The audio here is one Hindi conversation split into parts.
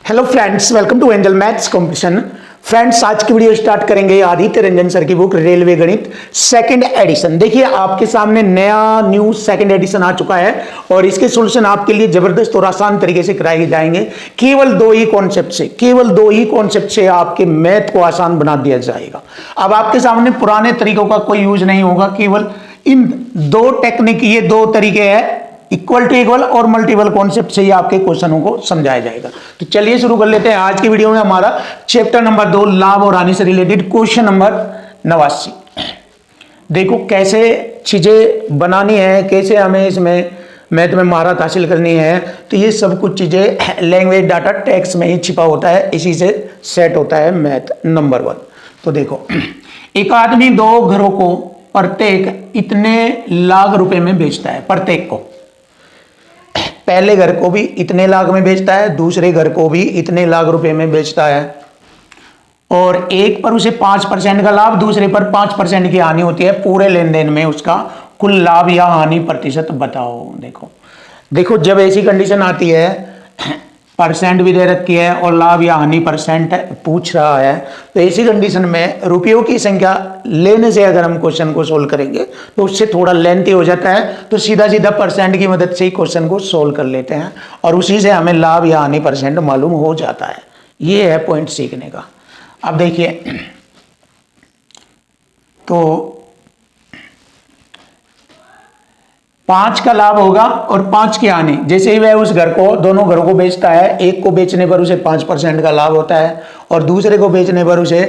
Hello friends, welcome to Angel maths competition. Friends, आज की वीडियो स्टार्ट करेंगे आदित्य रंजन सर की बुक रेलवे गणित सेकंड एडिशन। देखिए, आपके सामने न्यू सेकंड एडिशन आ चुका है और इसके सॉल्यूशन आपके लिए जबरदस्त और आसान तरीके से कराए जाएंगे। केवल दो ही कॉन्सेप्ट से आपके मैथ को आसान बना दिया जाएगा। अब आपके सामने पुराने तरीकों का कोई यूज नहीं होगा, केवल इन दो टेक्निक, ये दो तरीके हैं, इक्वल टू इक्वल और मल्टीपल कॉन्सेप्ट से ही आपके क्वेश्चनों को समझाया जाएगा। तो चलिए शुरू कर लेते हैं। आज की वीडियो में हमारा चैप्टर नंबर 2 लाभ और हानि से रिलेटेड क्वेश्चन नंबर 89। देखो कैसे चीजें बनानी है, कैसे हमें इसमें मैथ में महारत हासिल करनी है। तो ये सब कुछ चीजें लैंग्वेज डाटा टेक्स्ट में ही छिपा होता है, इसी से सेट होता है मैथ नंबर 1। तो देखो, एक आदमी दो घरों को प्रत्येक इतने लाख रुपए में बेचता है। प्रत्येक को, पहले घर को भी इतने लाख में बेचता है, दूसरे घर को भी इतने लाख रुपए में बेचता है, और एक पर उसे 5% का लाभ, दूसरे पर 5% की हानि होती है। पूरे लेन देन में उसका कुल लाभ या हानि प्रतिशत बताओ। देखो जब ऐसी कंडीशन आती है, परसेंट भी दे रखी है और लाभ या हानि परसेंट पूछ रहा है, तो ऐसी कंडीशन में रुपयों की संख्या लेने से अगर हम क्वेश्चन को सोल्व करेंगे तो उससे थोड़ा लेंथी हो जाता है। तो सीधा सीधा परसेंट की मदद से ही क्वेश्चन को सोल्व कर लेते हैं और उसी से हमें लाभ या हानि परसेंट मालूम हो जाता है। ये है पॉइंट सीखने का। अब देखिए, तो 5 का लाभ होगा और 5 की हानि। जैसे ही वह उस घर को, दोनों घरों को बेचता है, एक को बेचने पर उसे 5% का लाभ होता है और दूसरे को बेचने पर उसे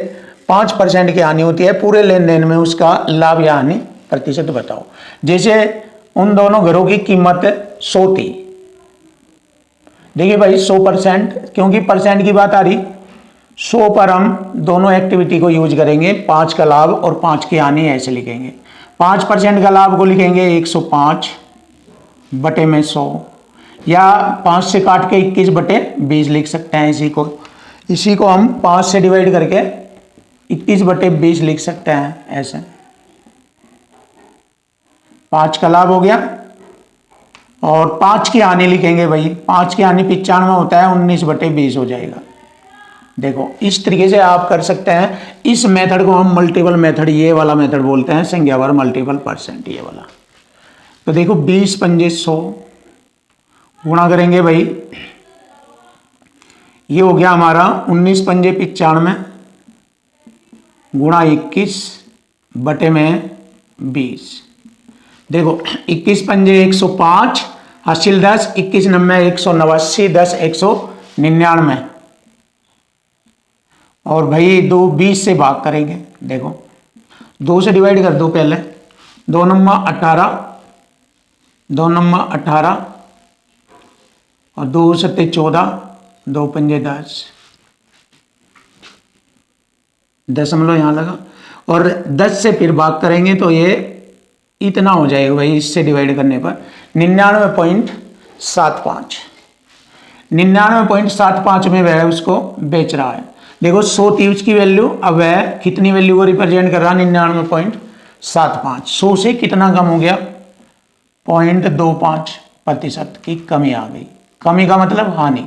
5% की हानि होती है। पूरे लेन देन में उसका लाभ या हानि प्रतिशत बताओ। जैसे उन दोनों घरों की कीमत 100 थी। देखिए भाई, 100%, क्योंकि परसेंट की बात आ रही, 100 पर हम दोनों एक्टिविटी को यूज करेंगे। 5 का लाभ और 5 की हानि ऐसे लिखेंगे। 5% का लाभ को लिखेंगे 105 बटे में 100, या 5 से काट के 21 बटे 20 लिख सकते हैं। इसी को हम 5 से डिवाइड करके 21 बटे 20 लिख सकते हैं। ऐसे 5 का लाभ हो गया और 5 की हानि लिखेंगे भाई। 5 की हानि 95 होता है, 19 बटे 20 हो जाएगा। देखो, इस तरीके से आप कर सकते हैं। इस मेथड को हम मल्टीपल मेथड, ये वाला मेथड बोलते हैं, संख्यावार मल्टीपल परसेंट, ये वाला। तो देखो, 20 पंजे 100 गुणा करेंगे भाई, ये हो गया हमारा 19 पंजे 95 गुणा 21 बटे में 20। देखो, 21 पंजे 105, हासिल 10, 21 नब्बे 189, 10 199, और भाई 20 से भाग करेंगे। देखो, 2 से डिवाइड कर दो पहले, 2 नम्मा 18, 2 नम्मा 18 और 2 सत्ते 14, 2 पंजे 10, दशमलव यहां लगा, और 10 से फिर भाग करेंगे तो ये इतना हो जाएगा भाई। इससे डिवाइड करने पर 99.75, 99.75 में वह उसको बेच रहा है। देखो, 100 थी उसकी वैल्यू, अब वह कितनी वैल्यू को रिप्रेजेंट कर रहा है? 99.75। 100 से कितना कम हो गया? 0.25% की कमी आ गई। कमी का मतलब हानि,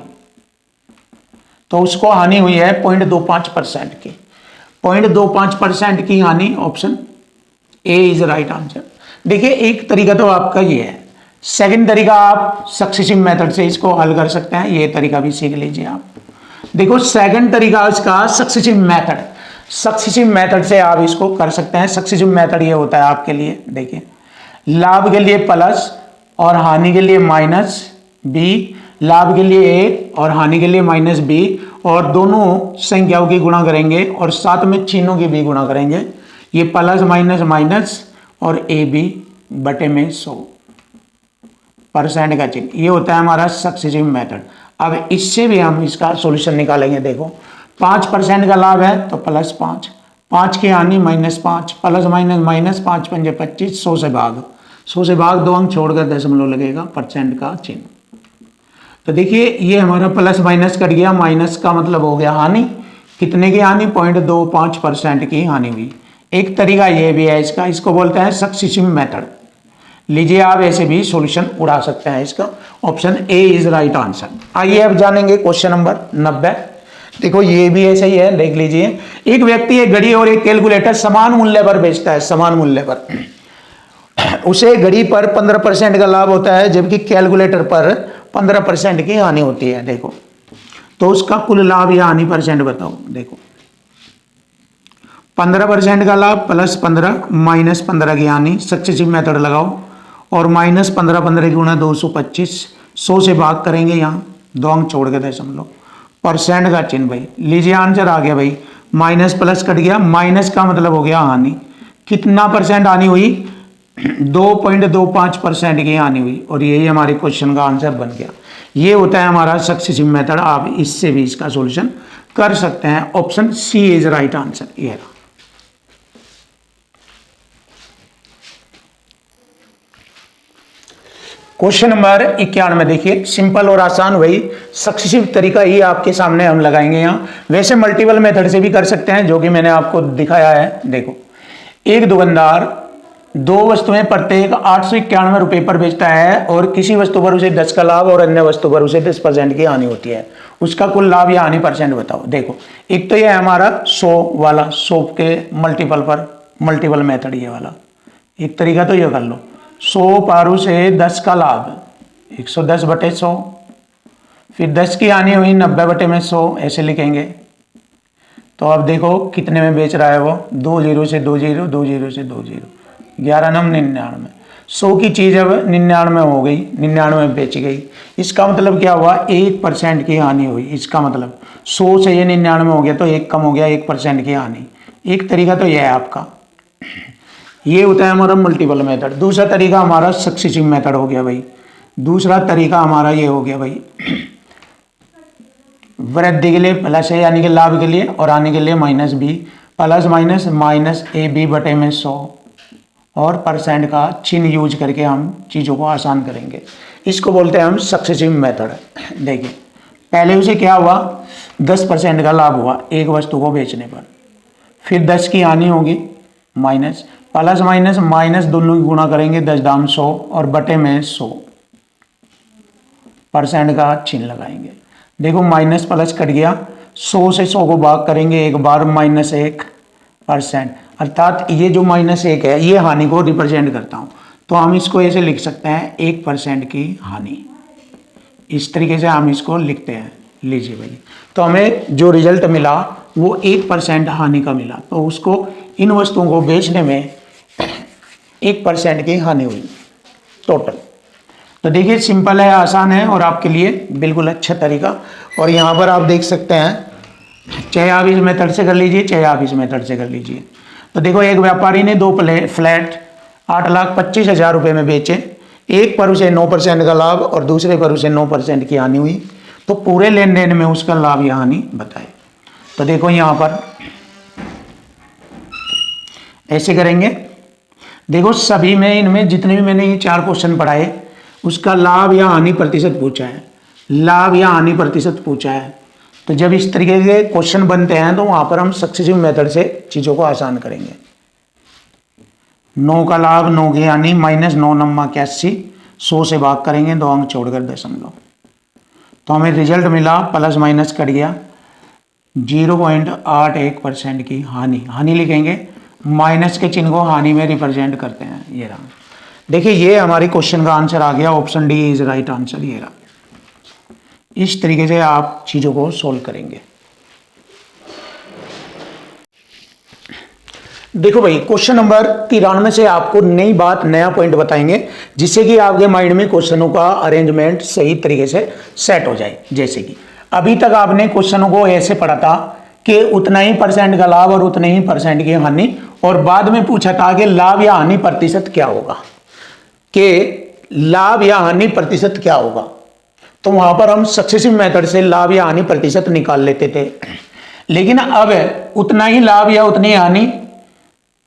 तो उसको हानि हुई है 0.25% की। 0.25% की हानि, option A is right answer. देखिए, एक तरीका तो आपका ये है। सेकंड तरीका, आप सक्सेसिव मेथड से इसको हल कर सकते हैं। ये तरीका भी सीख लीजिए आप। देखो, सेकंड तरीका इसका सक्सेसिव मेथड से आप इसको कर सकते हैं। सक्सेसिव मेथड ये होता है आपके लिए, देखिए, लाभ के लिए प्लस और हानि के लिए माइनस बी, लाभ के लिए ए और हानि के लिए माइनस बी, और दोनों संख्याओं की गुणा करेंगे और साथ में चिन्हों की भी गुणा करेंगे। ये प्लस माइनस माइनस और ए बी बटे में 100% का चिन्ह, ये होता है हमारा सक्सेसिव मेथड। अब इससे भी हम इसका सॉल्यूशन निकालेंगे। देखो, 5% का लाभ है तो +5, 5 की हानि -5, प्लस माइनस माइनस, 5 पंजे 25, 100 से भाग, 100 से भाग 2 अंक छोड़कर दशमलव लगेगा, परसेंट का चिन्ह। तो देखिए, ये हमारा प्लस माइनस कट गया, माइनस का मतलब हो गया हानि। कितने की हानि? 0.25% की हानि हुई। एक तरीका ये भी है इसका, इसको बोलते हैं सक्सेसिव मेथड। लीजिए, आप ऐसे भी सॉल्यूशन उड़ा सकते हैं इसका, option A is right answer. आइए अब जानेंगे क्वेश्चन नंबर 90। देखो ये भी ऐसा ही है, देख लीजिए। एक व्यक्ति एक घड़ी और एक कैलकुलेटर समान मूल्य पर बेचता है, समान मूल्य पर। उसे घड़ी पर 15% का लाभ होता है जबकि कैलकुलेटर पर 15% की हानि होती है। देखो तो उसका कुल लाभ या हानि परसेंट बताओ। देखो 15% का लाभ प्लस 15 माइनस 15 की हानि, सक्सेसिव मेथड लगाओ और माइनस 15 15 गुणा 225, 100 से भाग करेंगे, यहाँ दो अंक छोड़ के दशमलव, परसेंट का चिन्ह भाई। लीजिए आंसर आ गया भाई, माइनस प्लस कट गया, माइनस का मतलब हो गया हानि। कितना परसेंट हानि हुई? 2.25% की हानि हुई और यही हमारे क्वेश्चन का आंसर बन गया। ये होता है हमारा सक्सेसिव मेथड। आप इससे भी इसका सॉल्यूशन कर सकते हैं। Option C is right answer. ये क्वेश्चन नंबर 91 देखिए, सिंपल और आसान वही सक्सेसिव तरीका ही आपके सामने हम लगाएंगे यहाँ। वैसे मल्टीपल मेथड से भी कर सकते हैं जो कि मैंने आपको दिखाया है। देखो एक दुकानदार दो वस्तुएं प्रत्येक 891 रुपए पर बेचता है और किसी वस्तु पर उसे 10 का लाभ और अन्य वस्तु पर उसे 10% की हानि होती है। उसका कुल लाभ या हानि परसेंट बताओ। देखो एक तो ये है हमारा 100 वाला, 100 के मल्टीपल पर मल्टीपल मेथड ये वाला। एक तरीका तो ये कर लो, 100 पर उसे 10 का लाभ 110 बटे 100, फिर 10 की हानि हुई 90 बटे में 100, ऐसे लिखेंगे। तो अब देखो कितने में बेच रहा है वो, 2 0 से 2 0, 2 0 से 2 0, 11 9 99। 100 की चीज़ अब 99 हो गई, 99 में बेची गई। इसका मतलब क्या हुआ? 1% की हानि हुई। इसका मतलब 100 से ये 99 हो गया तो 1 कम हो गया, 1% की हानि। एक तरीका तो यह है आपका, ये होता है हमारा मल्टीपल मेथड। दूसरा तरीका हमारा सक्सेसिव मेथड हो गया भाई। दूसरा तरीका हमारा ये हो गया भाई, वृद्धि के लिए प्लस है यानी कि लाभ के लिए और आने के लिए minus B, plus minus minus A B बटे में 100 और परसेंट का चिन्ह यूज करके हम चीज़ों को आसान करेंगे। इसको बोलते हैं हम सक्सेसिव मेथड। देखिए पहले उसे क्या हुआ, 10% का लाभ हुआ एक वस्तु को बेचने पर, फिर 10 की हानि होगी, माइनस प्लस माइनस माइनस दोनों की गुणा करेंगे, 10 दाम 100 और बटे में 100, परसेंट का चिन्ह लगाएंगे। देखो माइनस प्लस कट गया, 100 से 100 को भाग करेंगे एक बार, -1%, अर्थात ये जो -1 है ये हानि को रिप्रेजेंट करता हूँ। तो हम इसको ऐसे लिख सकते हैं 1% की हानि। इस तरीके से हम इसको लिखते हैं। लीजिए भाई, तो हमें जो रिजल्ट मिला वो 1% हानि का मिला। तो उसको इन वस्तुओं को बेचने में 1% की हानि हुई टोटल। तो देखिए सिंपल है, आसान है और आपके लिए बिल्कुल अच्छा तरीका। और यहाँ पर आप देख सकते हैं, चाहे आप इस मेथड से कर लीजिए चाहे आप इस मेथड से कर लीजिए। तो देखो एक व्यापारी ने 2 फ्लैट 8,25,000 रुपये में बेचे। एक पर उसे 9% का लाभ और दूसरे पर उसे 9% की हानि हुई। तो पूरे लेन देन में उसका लाभ या हानि बताए। तो देखो यहाँ पर ऐसे करेंगे। देखो सभी में इनमें जितने भी मैंने ये 4 क्वेश्चन पढ़ाए उसका लाभ या हानि प्रतिशत पूछा है, लाभ या हानि प्रतिशत पूछा है। तो जब इस तरीके के क्वेश्चन बनते हैं तो वहां पर हम सक्सेसिव मेथड से चीज़ों को आसान करेंगे। 9 का लाभ 9 की हानि -9 9 81, 100 से भाग करेंगे, 2 अंक छोड़कर दशमलव। तो हमें रिजल्ट मिला, प्लस माइनस कट गया, 0.81% की हानि। हानि लिखेंगे, माइनस के चिन्ह को हानि में रिप्रेजेंट करते हैं। ये रहा, देखिए ये हमारी क्वेश्चन का आंसर आ गया। Option D is right answer. ये रहा, इस तरीके से आप चीज़ों को सोल्व करेंगे। देखो भाई क्वेश्चन नंबर 93 से आपको नई बात, नया पॉइंट बताएंगे जिससे कि आपके माइंड में क्वेश्चनों का अरेंजमेंट सही तरीके से सेट हो जाए। जैसे कि अभी तक आपने क्वेश्चनों को ऐसे पढ़ा था कि उतना ही % का लाभ और उतने ही % की हानि, और बाद में पूछा था कि लाभ या हानि प्रतिशत क्या होगा, कि लाभ या हानि प्रतिशत क्या होगा। तो वहां पर हम सक्सेसिव मेथड से लाभ या हानि प्रतिशत निकाल लेते थे। लेकिन अब उतना ही लाभ या उतनी हानि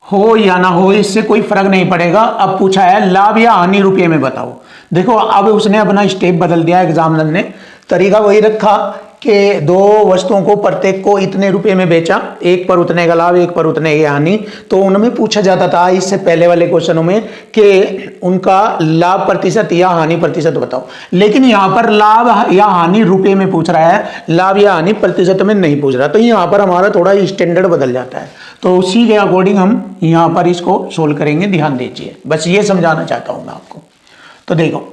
हो या ना हो इससे कोई फर्क नहीं पड़ेगा। अब पूछा है लाभ या हानि रुपये में बताओ। देखो अब उसने अपना स्टेप बदल दिया एग्जामिनर ने। तरीका वही रखा कि दो वस्तुओं को प्रत्येक को इतने रुपए में बेचा, एक पर उतने का लाभ, एक पर उतने की हानि। तो उनमें पूछा जाता था इससे पहले वाले क्वेश्चनों में कि उनका लाभ प्रतिशत या हानि प्रतिशत बताओ, लेकिन यहां पर लाभ या हानि रुपए में पूछ रहा है, लाभ या हानि प्रतिशत में नहीं पूछ रहा। तो यहां पर हमारा थोड़ा स्टैंडर्ड बदल जाता है। तो उसी के अकॉर्डिंग हम यहां पर इसको सोल्व करेंगे, ध्यान दीजिए, बस ये समझाना चाहता हूं मैं आपको। तो देखो,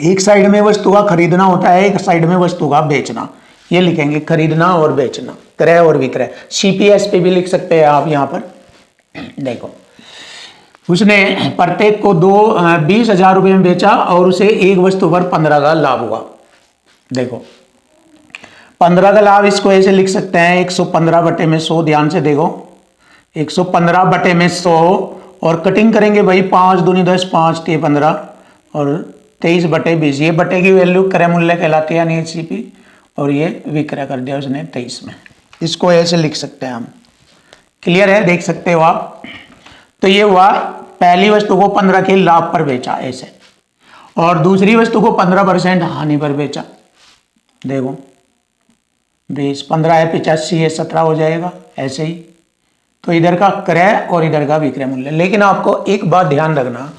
एक साइड में वस्तु का खरीदना होता है, एक साइड में वस्तु का बेचना। ये लिखेंगे खरीदना और बेचना, क्रय और विक्रय। सीपीएस पे भी लिख सकते हैं आप। यहां पर देखो, उसने प्रत्येक को 20,000 रुपये में बेचा और उसे एक वस्तु पर 15 का लाभ हुआ। देखो 15 का लाभ, इसको ऐसे लिख सकते हैं 115 बटे में 100। ध्यान से देखो, 115 बटे में 100 और कटिंग करेंगे भाई, 5 दूनी 10, 5 ते 15 और 23 बटे 20। ये बटे की वैल्यू क्रय मूल्य कहलाती है, यानी सीपी, और ये विक्रय कर दिया उसने 23 में। इसको ऐसे लिख सकते हैं हम। क्लियर है, देख सकते हो आप। तो ये हुआ, पहली वस्तु को 15 के लाभ पर बेचा ऐसे, और दूसरी वस्तु को 15% हानि पर बेचा। देखो 20, 15 है 85 है 17 हो जाएगा ऐसे ही। तो इधर का क्रय और इधर का विक्रय मूल्य। लेकिन आपको एक बात ध्यान रखना,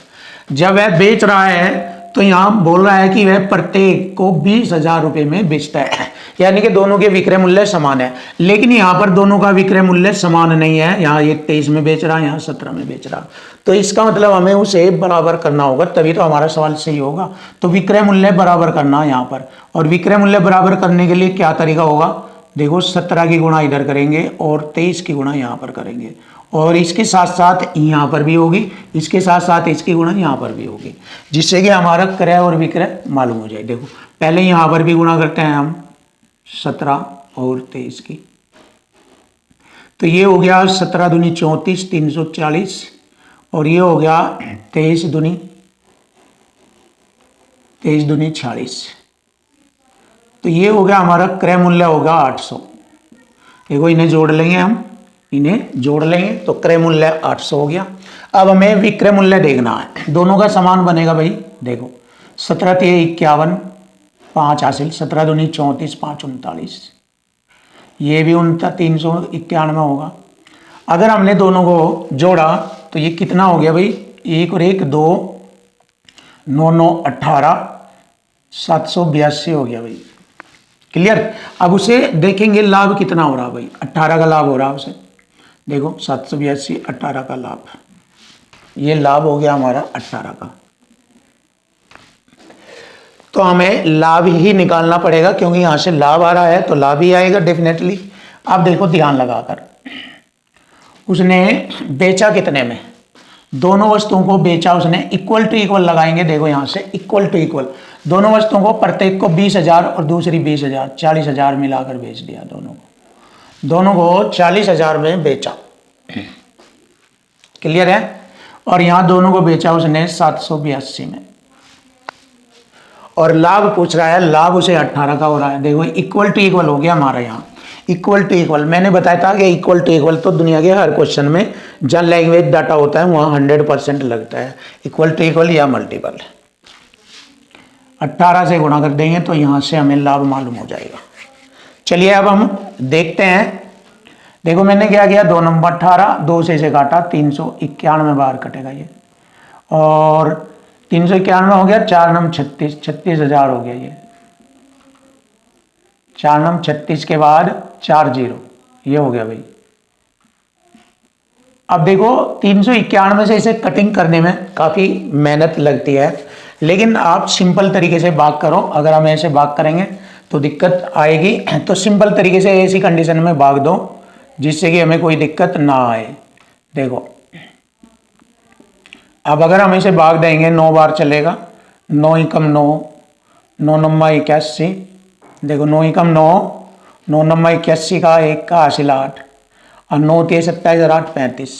जब वह बेच रहा है तो यहां बोल रहा है कि वह प्रत्येक को 20,000 रुपये में बेचता है, यानी कि दोनों के विक्रय मूल्य समान है। लेकिन यहां पर दोनों का विक्रय मूल्य समान नहीं है, यहां ये 23 में बेच रहा है, यहां 17 में बेच रहा। तो इसका मतलब हमें उसे बराबर करना होगा, तभी तो हमारा सवाल सही होगा। तो विक्रय मूल्य बराबर करना यहाँ पर, और विक्रय मूल्य बराबर करने के लिए क्या तरीका होगा, देखो 17 की गुणा इधर करेंगे और 23 की गुणा यहाँ पर करेंगे, और इसके साथ साथ यहाँ पर भी होगी, इसके साथ साथ इसकी गुणा यहाँ पर भी होगी, जिससे कि हमारा क्रय और विक्रय मालूम हो जाए। देखो पहले यहाँ पर भी गुणा करते हैं हम 17 और 23 की। तो ये हो गया 17 दूनी 34, 340, और ये हो गया 23 दूनी 46। तो ये हो गया हमारा क्रय मूल्य होगा 800। देखो इन्हें जोड़ लेंगे हम, इन्हें जोड़ लेंगे तो क्रय मूल्य 800 हो गया। अब हमें विक्रय मूल्य देखना है, दोनों का समान बनेगा भाई। देखो 17 × 51, 5 हासिल, 17 दूनी 34, 5 39, ये भी 391 होगा। अगर हमने दोनों को जोड़ा तो ये कितना हो गया भाई, 1 और 1 2, 9 9 18, 782 हो गया भाई। क्लियर। अब उसे देखेंगे लाभ कितना हो रहा भाई, 18 का लाभ हो रहा उसे। देखो 782, 18 का लाभ, ये लाभ हो गया हमारा 18 का। तो हमें लाभ ही निकालना पड़ेगा, क्योंकि यहां से लाभ आ रहा है तो लाभ ही आएगा डेफिनेटली। अब देखो ध्यान लगाकर, उसने बेचा कितने में, दोनों वस्तुओं को बेचा उसने, इक्वल टू इक्वल लगाएंगे। देखो यहां से इक्वल टू इक्वल, दोनों वस्तुओं को प्रत्येक को 20,000 और दूसरी 20,000, 40,000 मिलाकर बेच दिया। दोनों को 40,000 में बेचा। क्लियर है। और यहां दोनों को बेचा उसने 782 में, और लाभ पूछ रहा है, लाभ उसे 18 का हो रहा है। देखो इक्वल टू इक्वल हो गया हमारा, यहाँ इक्वल टू इक्वल। मैंने बताया था कि इक्वल टू इक्वल तो दुनिया के हर क्वेश्चन में जहाँ लैंग्वेज डाटा होता है वहाँ 100% लगता है, इक्वल टू इक्वल या मल्टीपल। 18 से गुणा कर देंगे तो यहाँ से हमें लाभ मालूम हो जाएगा। चलिए अब हम देखते हैं। देखो मैंने क्या किया, 2 नंबर 18, 2 से इसे काटा, 391 बाहर कटेगा ये, और 391 हो गया, 4 नम 36, 36,000 हो गया ये। 4 नम 36 के बाद 4 0, ये हो गया भाई। अब देखो 391 से इसे कटिंग करने में काफ़ी मेहनत लगती है, लेकिन आप सिंपल तरीके से भाग करो। अगर हम ऐसे भाग करेंगे तो दिक्कत आएगी, तो सिंपल तरीके से ऐसी कंडीशन में भाग दो जिससे कि हमें कोई दिक्कत ना आए। देखो अब अगर हम इसे भाग देंगे 9 बार चलेगा, 9 एकम 9, 9 नम्मा 81। देखो 9 एकम 9, 9 नम्मा 81 का 1 का हासिल 8, और 9 × 27 और 8 35।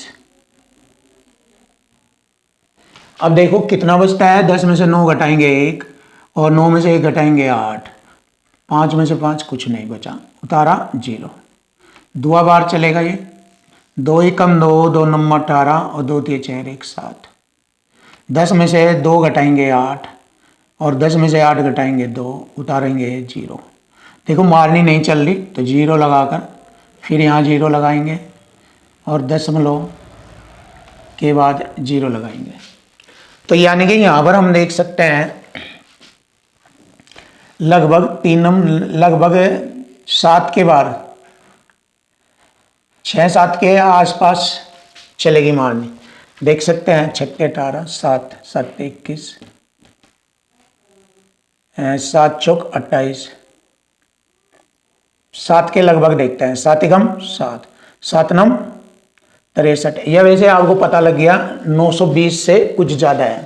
अब देखो कितना बचता है, 10 में से 9 घटाएंगे 1, और 9 में से 1 घटाएंगे 8, 5 में से 5 कुछ नहीं बचा, उतारा 0। दुआ बार चलेगा ये, 2 एकम 2, 2 नम्मा 18 और 2 × 4 1 7। 10 में से 2 घटाएंगे 8, और 10 में से 8 घटाएंगे 2, उतारेंगे 0। देखो मारनी नहीं चल रही तो 0 लगाकर फिर यहाँ 0 लगाएंगे और दशमलव के बाद 0 लगाएंगे। तो यानी कि यहाँ पर हम देख सकते हैं लगभग 7 के बाद 6-7 के आसपास चलेगी मारनी। देख सकते हैं 6 18 7 7 21 7 चौक 28 7 के लगभग देखते हैं। 7 एकम 7 7 नम 63। यह वैसे आपको पता लग गया 920 से कुछ ज़्यादा है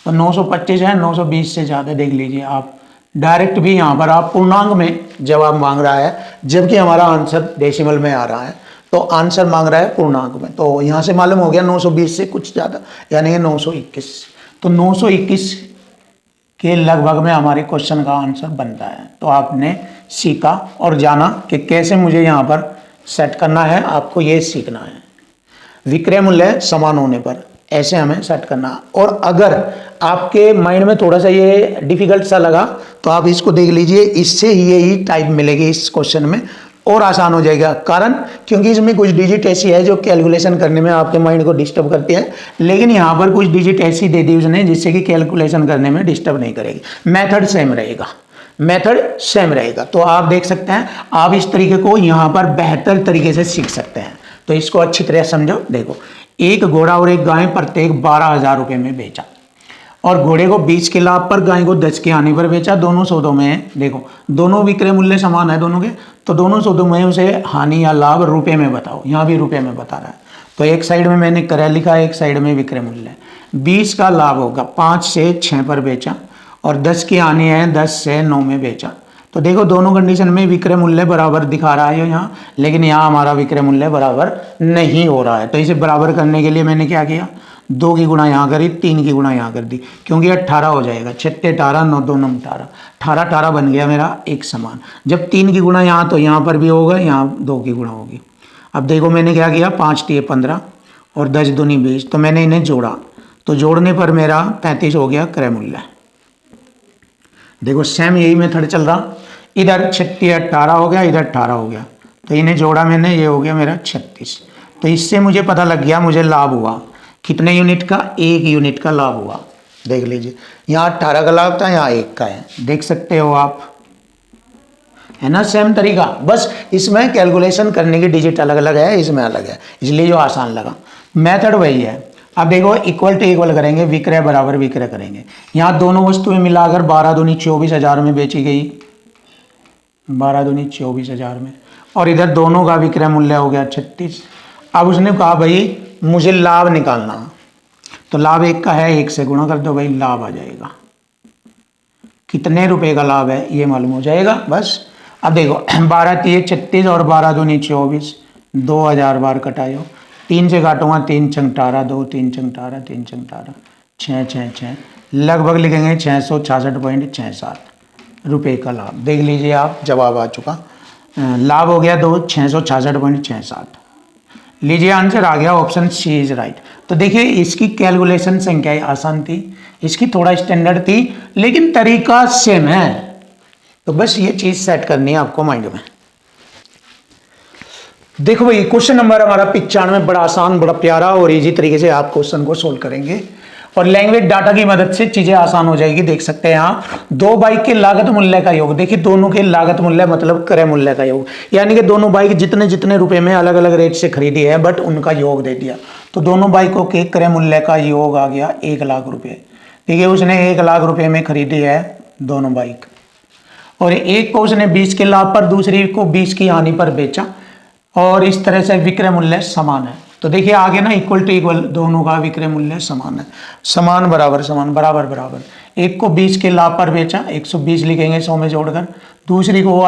तो 925 है, 920 से ज़्यादा देख लीजिए आप। डायरेक्ट भी यहाँ पर आप पूर्णांक में जवाब मांग रहा है जबकि हमारा आंसर डेसिमल में आ रहा है, तो आंसर मांग रहा है पूर्णांक में। तो यहाँ से मालूम हो गया 920 से कुछ ज़्यादा यानी कि 921। तो 921 के लगभग में हमारे क्वेश्चन का आंसर बनता है। तो आपने सीखा और जाना कि कैसे मुझे यहाँ पर सेट करना है, आपको ये सीखना है। विक्रय मूल्य समान होने पर ऐसे हमें सेट करना। और अगर आपके माइंड में थोड़ा सा ये डिफिकल्ट सा लगा तो आप इसको देख लीजिए, इससे ही यही टाइप मिलेगी इस क्वेश्चन में और आसान हो जाएगा। कारण क्योंकि इसमें कुछ डिजिट ऐसी है जो कैलकुलेशन करने में आपके माइंड को डिस्टर्ब करती है, लेकिन यहाँ पर कुछ डिजिट ऐसी दे दी उसने जिससे कि कैलकुलेशन करने में डिस्टर्ब नहीं करेगी। मेथड सेम रहेगा, मेथड सेम रहेगा। तो आप देख सकते हैं आप इस तरीके को यहाँ पर बेहतर तरीके से सीख सकते हैं। तो इसको अच्छी तरह समझो। देखो, एक घोड़ा और एक गाय प्रत्येक 12,000 रुपये में बेचा और घोड़े को 20 के लाभ पर, गाय को 10 के आने पर बेचा। दोनों सौदों में देखो दोनों विक्रय मूल्य समान है दोनों के, तो दोनों सौदों में उसे हानि या लाभ रुपए में बताओ। यहाँ भी रुपए में बता रहा है तो एक साइड में मैंने क्रय लिखा है, एक साइड में विक्रय मूल्य। 20 का लाभ होगा 5 से 6 पर बेचा और 10 की हानि है 10 से 9 में बेचा। तो देखो दोनों कंडीशन में विक्रय मूल्य बराबर दिखा रहा है यहाँ, लेकिन यहाँ हमारा विक्रय मूल्य बराबर नहीं हो रहा है। तो इसे बराबर करने के लिए मैंने क्या किया, 2 की गुणा यहाँ करी, 3 की गुणा यहाँ कर दी, क्योंकि 18 हो जाएगा। 6 18 9 2 9 18 18 18 बन गया मेरा एक समान। जब 3 की गुणा यहाँ तो यहाँ पर भी होगा, यहाँ 2 की गुणा होगी। अब देखो मैंने क्या किया, 5 3 15 और 10 दूनी 20, तो मैंने इन्हें जोड़ा तो जोड़ने पर मेरा 35 हो गया क्रय मूल्य। देखो सेम यही मेथड चल रहा, इधर 36 18 हो गया, इधर 18 हो गया, तो इन्हें जोड़ा मैंने, ये हो गया मेरा 36। तो इससे मुझे पता लग गया मुझे लाभ हुआ कितने यूनिट का, 1 यूनिट का लाभ हुआ। देख लीजिए यहाँ 18 का लाभ था, यहाँ 1 का है, देख सकते हो आप, है ना सेम तरीका। बस इसमें कैलकुलेशन करने की डिजिट अलग अलग है, इसमें अलग है, इसलिए जो आसान लगा। मेथड वही है। अब देखो इक्वल टू इक्वल करेंगे, विक्रय बराबर विक्रय करेंगे। यहाँ दोनों वस्तुएं मिलाकर 12 दूनी 24,000 में बेची गई, 12 दूनी 24,000 में, और इधर दोनों का विक्रय मूल्य हो गया 36। अब उसने कहा भाई मुझे लाभ निकालना, तो लाभ 1 का है, 1 से गुणा कर दो भाई, लाभ आ जाएगा। कितने रुपए का लाभ है ये मालूम हो जाएगा बस। अब देखो 12 3 36 और 12 दूनी 24, 2000 बार कटायो, 3 से काटूंगा, 3 छंग 18, 2 3 छंग 18, 3 छंग 18, 6 6 6, लगभग लिखेंगे 666.67 रुपये का लाभ। देख लीजिए आप, जवाब आ चुका, लाभ हो गया 666.67। लीजिए आंसर आ गया, ऑप्शन सी इज राइट। तो देखिए इसकी कैलकुलेशन संख्याएं आसान थी, इसकी थोड़ा स्टैंडर्ड थी, लेकिन तरीका सेम है। तो बस ये चीज सेट करनी है आपको माइंड में। देखो भाई क्वेश्चन नंबर हमारा 95 बड़ा आसान, बड़ा प्यारा और इजी तरीके से आप क्वेश्चन को सोल्व करेंगे और लैंग्वेज डाटा की मदद से चीजें आसान हो जाएगी। देख सकते हैं आप, 2 बाइक के लागत मूल्य का योग। देखिए दोनों के लागत मूल्य मतलब क्रय मूल्य का योग, यानी कि दोनों बाइक जितने जितने रुपए में अलग अलग रेट से खरीदी है, बट उनका योग दे दिया। तो दोनों बाइकों के क्रय मूल्य का योग आ गया 1 लाख रुपए। देखिए उसने 1 लाख रुपए में खरीदी है दोनों बाइक, और एक को उसने 20 के लाभ पर, दूसरी को 20 की हानि पर बेचा, और इस तरह से विक्रय मूल्य समान है। तो देखिए आगे ना इक्वल टू इक्वल, दोनों का विक्रय मूल्य समान है, समान बराबर समान बराबर बराबर। एक को 20 के लाभ पर बेचा, 120 लिखेंगे 100 में जोड़कर, दूसरी को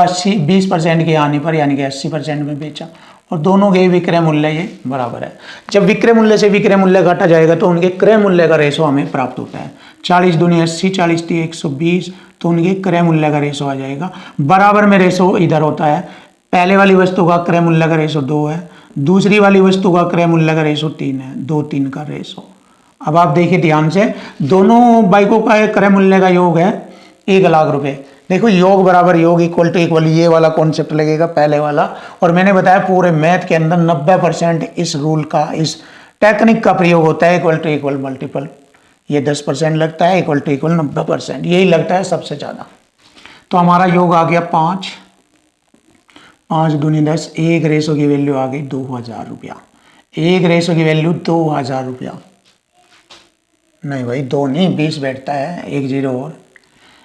20% की हानि पर यानी कि 80% में बेचा, और दोनों के विक्रय मूल्य ये बराबर है। जब विक्रय मूल्य से विक्रय मूल्य घटा जाएगा तो उनके क्रय मूल्य का रेशो हमें प्राप्त होता है। 40 दूनी 80, 40 3 120, तो उनके क्रय मूल्य का रेशो आ जाएगा। बराबर में रेशो इधर होता है, पहले वाली वस्तु का क्रय मूल्य का रेशो 2 है, दूसरी वाली वस्तु का क्रय मूल्य का रेशो 3 है, 2 3 का रेशो। अब आप देखिए ध्यान से, दोनों बाइकों का क्रय मूल्य का योग है 1,00,000 रुपए। देखो योग बराबर योग इक्वल टू इक्वल, ये वाला कॉन्सेप्ट लगेगा पहले वाला। और मैंने बताया पूरे मैथ के अंदर 90% इस रूल का, इस टेक्निक का प्रयोग होता है, इक्वल टू इक्वल मल्टीपल। ये 10% लगता है, इक्वल टू इक्वल 90%, यही लगता है सबसे ज़्यादा। तो हमारा योग आ गया 5, 5 दूनी 10, 1 रेशो की वैल्यू आ गई 2,000 रुपया। 1 रेशो की वैल्यू 2,000 रुपया। नहीं भाई 2 नहीं, 20 बैठता है, 1 0 और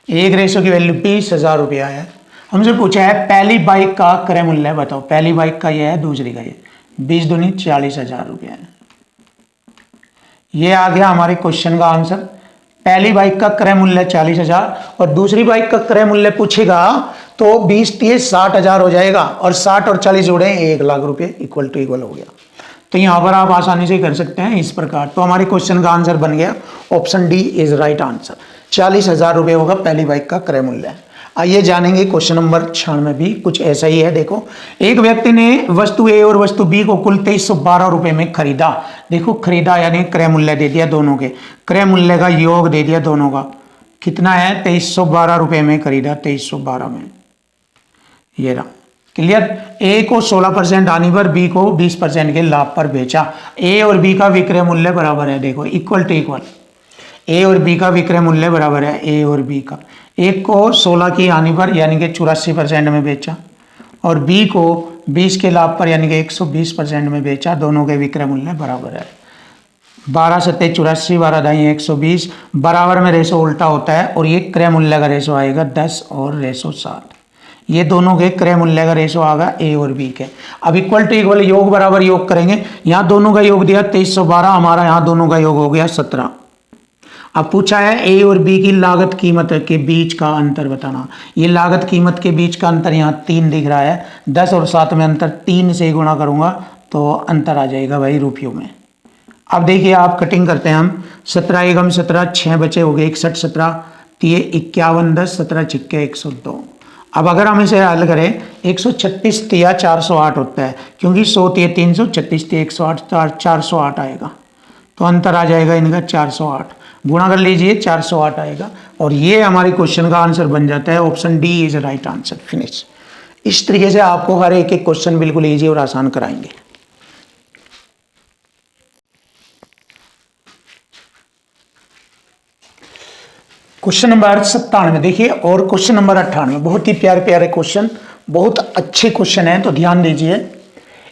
1 रेशो की वैल्यू 20,000 रुपया है। हमसे पूछा है पहली बाइक का क्रय मूल्य बताओ। पहली बाइक का ये है, दूसरी का ये, 20 दूनी 40,000 रुपया है। ये आ गया हमारे क्वेश्चन का आंसर। पहली बाइक का क्रय मूल्य 40,000 और दूसरी बाइक का क्रय मूल्य पूछेगा तो 20 30 60,000 हो जाएगा, और 60 और 40 जोड़े 1,00,000 रुपये, इक्वल टू इक्वल हो गया। तो यहाँ पर आप आसानी से कर सकते हैं इस प्रकार। तो हमारे क्वेश्चन का आंसर बन गया option D is right answer. 40,000 रुपये होगा पहली बाइक का क्रय मूल्य। आइए जानेंगे क्वेश्चन नंबर 96 भी कुछ ऐसा ही है। देखो, एक व्यक्ति ने वस्तु ए और वस्तु बी को कुल 2312 रुपये में खरीदा। देखो खरीदा यानी क्रय मूल्य दे दिया दोनों के, क्रय मूल्य का योग दे दिया दोनों का, कितना है 2312 रुपये में खरीदा, 2312 में। ये रहा क्लियर। ए को 16% आने पर बी को 20% के लाभ पर बेचा। ए और बी का विक्रय मूल्य बराबर है, देखो इक्वल टू इक्वल, ए और बी का विक्रय मूल्य बराबर है ए और बी का। एक को 16 की हानि पर यानी कि 84% में बेचा, और बी को 20 के लाभ पर यानी कि 120% में बेचा। दोनों के विक्रय मूल्य बराबर है। 12 सत्ते 84, 12 दाई 120, बराबर में रेशो उल्टा होता है, और ये क्रय मूल्य का रेशो आएगा 10 और रेशो 7। ये दोनों के क्रय मूल्य का रेशो आगा ए और बी के। अब इक्वल टू इक्वल योग बराबर योग करेंगे। यहाँ दोनों का योग दिया 2312, हमारा यहाँ दोनों का योग हो गया 17। अब पूछा है ए और बी की लागत कीमत के बीच का अंतर बताना। ये लागत कीमत के बीच का अंतर यहाँ 3 दिख रहा है, 10 और 7 में अंतर 3 से गुणा करूंगा तो अंतर आ जाएगा भाई रुपयों में। अब देखिए आप कटिंग करते हैं हम, 17 एकम 17, 6 बचे हो गए 61, 17 तिये 51, 10 17 छिक्के 102। अब अगर हम इसे हल करें 136 तिया 408 होता है, क्योंकि 100 तिये 300, 36 तिये 108, 408 आएगा। तो अंतर आ जाएगा इनका 408, गुणा कर लीजिए 408 आएगा, और ये हमारे क्वेश्चन का आंसर बन जाता है। Option D is right answer. Finish. इस तरीके से आपको हर एक क्वेश्चन बिल्कुल इजी और आसान कराएंगे। क्वेश्चन नंबर 97 देखिए, और क्वेश्चन नंबर 98 बहुत ही प्यारे प्यारे क्वेश्चन, बहुत अच्छे क्वेश्चन है, तो ध्यान दीजिए।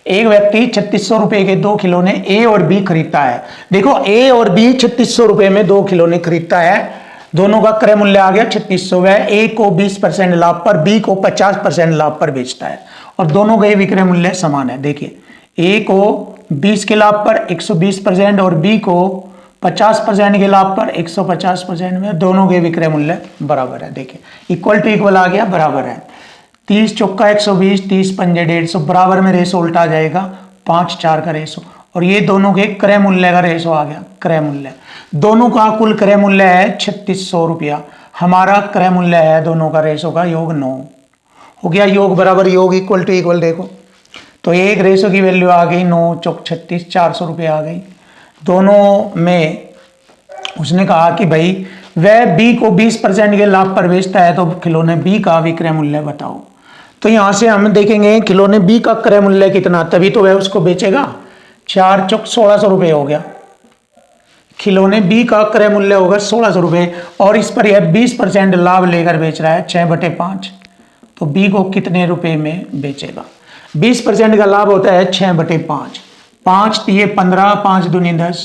एक व्यक्ति 3600 रुपए के 2 खिलौने ए और बी खरीदता है। देखो ए और बी 3600 रुपए में 2 खिलौने खरीदता है, दोनों का क्रय मूल्य आ गया 3600। वह ए को 20% लाभ पर, बी को 50% लाभ पर बेचता है, और दोनों के विक्रय मूल्य समान है। देखिए ए को 20 के लाभ पर 120% और बी को 50% के लाभ पर 150% में, दोनों के विक्रय मूल्य बराबर है। देखिए इक्वल टू इक्वल आ गया, बराबर है। 30 चौका 120, 30 पंजे 150, बराबर में रेशो उल्टा आ जाएगा, 5 4 का रेशो, और ये दोनों के क्रय मूल्य का रेशो आ गया। क्रय मूल्य दोनों का कुल क्रय मूल्य है 3600 रुपया, हमारा क्रय मूल्य है दोनों का रेशो का योग 9 हो गया। योग बराबर योग इक्वल टू इक्वल, देखो तो एक रेशो की वैल्यू आ गई 9 चौक 36, 400 रुपये आ गई। दोनों में उसने कहा कि भाई वह बी को 20% के लाभ पर बेचता है, तो खिलौने बी का विक्रय मूल्य बताओ। तो यहां से हम देखेंगे खिलौने बी का क्रय मूल्य कितना, तभी तो वह उसको बेचेगा। 4 चौक 1600 रुपये हो गया। खिलौने बी का क्रय मूल्य होगा 1600 रुपये, और इस पर यह 20% लाभ लेकर बेच रहा है 6/5, तो बी को कितने रुपए में बेचेगा। 20% का लाभ होता है 6/5, 5 तिये 15, 5 दूनी 10,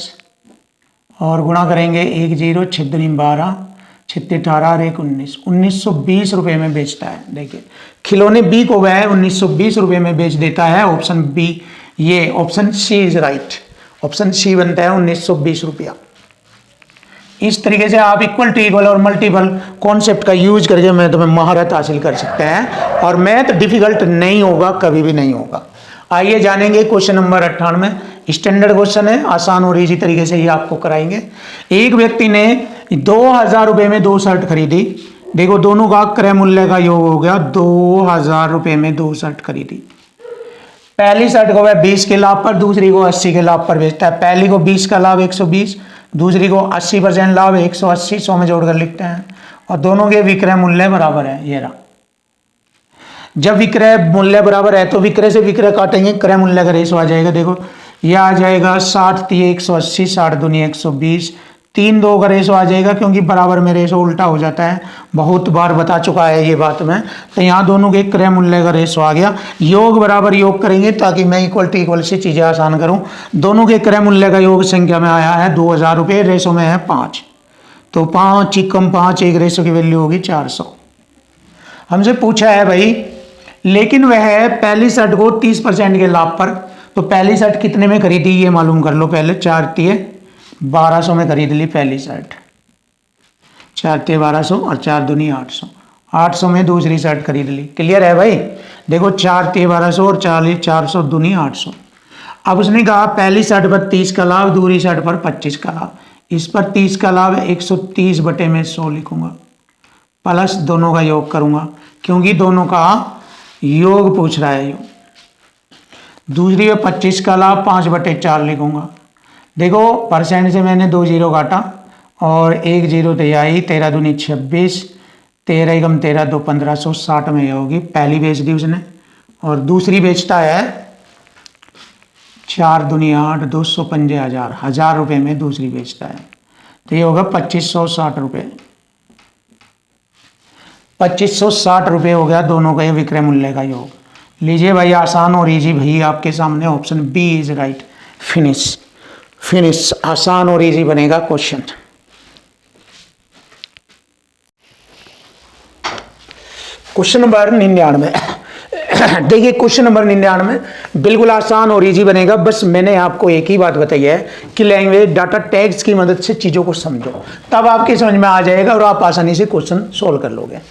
और गुणा करेंगे 1 0, 6 दूनी 12, 6 18 और 1 19, 1920 रुपये में बेचता है। देखिए खिलौने बी को वह 1920 रुपये में बेच देता है। ऑप्शन बी, ये option C is right. Option C बनता है 1920 रुपया। इस तरीके से आप इक्वल टू इक्वल और मल्टीपल कॉन्सेप्ट का यूज करके मैं तुम्हें महारत हासिल कर सकते हैं, और मैथ डिफिकल्ट नहीं होगा, कभी भी नहीं होगा। आइए जानेंगे क्वेश्चन नंबर 98। स्टैंडर्ड क्वेश्चन है, आसान और इजी तरीके से ही आपको कराएंगे। एक व्यक्ति ने 2000 रुपये में 2 शर्ट खरीदी। देखो दोनों का क्रय मूल्य का योग हो गया 2000 रुपये में 2 शर्ट खरीदी। पहली शर्ट को वह 20 के लाभ पर, दूसरी को 80 के लाभ पर बेचता है। पहली को 20 का लाभ 120, दूसरी को 80% लाभ 180, 100 में जोड़कर लिखते हैं, और दोनों के विक्रय मूल्य बराबर है। ये रहा, जब विक्रय मूल्य बराबर है तो विक्रय से विक्रय काटेंगे, क्रय मूल्य का रेशो आ जाएगा। देखो ये आ जाएगा 60 × 180, 60 दूनी 120, 3-2 का रेशो आ जाएगा, क्योंकि बराबर में रेशो उल्टा हो जाता है, बहुत बार बता चुका है ये बात मैं। तो यहाँ दोनों के क्रय मूल्य का रेशो आ गया। योग बराबर योग करेंगे ताकि मैं इक्वल से चीजें आसान करूं। दोनों के क्रय मूल्य का योग संख्या में आया है 2000 रुपये, रेशो में है 5, तो 5 × 5 एक रेशो की वैल्यू होगी 400। हमसे पूछा है भाई, लेकिन वह पहली शर्ट को 30% के लाभ पर, तो पहली शर्ट कितने में खरीदी ये मालूम कर लो पहले। 4 × 1200 में खरीद ली पहली शर्ट, 4 × 1200 और 4 दूनी 800, 800 में दूसरी शर्ट खरीद ली। क्लियर है भाई? देखो 4 × 1200 और 400 दूनी 800। अब उसने कहा पहली शर्ट पर 30 का लाभ, दूसरी शर्ट पर 25 का लाभ। इस पर 30 का लाभ 130/100 लिखूंगा, प्लस दोनों का योग करूंगा, क्योंकि दोनों का योग पूछ रहा है। दूसरी में 25 का लाभ 5/4 लिखूंगा। देखो परसेंट से मैंने 2 जीरो काटा और 1 जीरो तिहाई, 13 दूनी 26, 13 × 13 2 1560 में ये होगी। पहली बेच दी उसने, और दूसरी बेचता है 4 दूनी 8, 250,000, 1000 रुपये में दूसरी बेचता है, तो ये होगा 2560 रुपये। 2560 रुपये हो गया दोनों का ये विक्रय मूल्य का योग। लीजिए भाई, आसान और इजी भाई आपके सामने, option B is right. Finish, आसान और इजी बनेगा क्वेश्चन। Question number 99। देखिए क्वेश्चन नंबर 99 बिल्कुल आसान और इजी बनेगा। बस मैंने आपको एक ही बात बताई है कि लैंग्वेज डाटा टैग्स की मदद से चीज़ों को समझो, तब आपके समझ में आ जाएगा और आप आसानी से क्वेश्चन सोल्व कर लोगे।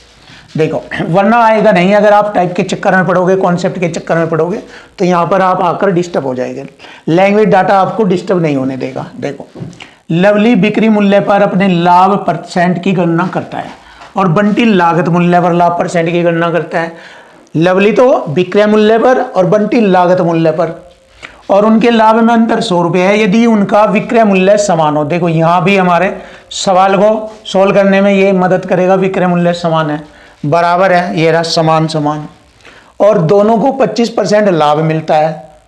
देखो वरना आएगा नहीं, अगर आप टाइप के चक्कर में पढ़ोगे, कॉन्सेप्ट के चक्कर में पढ़ोगे, तो यहाँ पर आप आकर डिस्टर्ब हो जाएंगे। लैंग्वेज डाटा आपको डिस्टर्ब नहीं होने देगा। देखो, लवली बिक्री मूल्य पर अपने लाभ % की गणना करता है और बंटी लागत मूल्य पर लाभ % की गणना करता है। लवली तो विक्रय मूल्य पर और बंटी लागत मूल्य पर, और उनके लाभ में अंतर 100 रुपये है यदि उनका विक्रय मूल्य समान हो। देखो यहाँ भी हमारे सवाल को सोल्व करने में ये मदद करेगा, विक्रय मूल्य समान है, बराबर है, ये रहा समान, और दोनों को 25% लाभ मिलता है,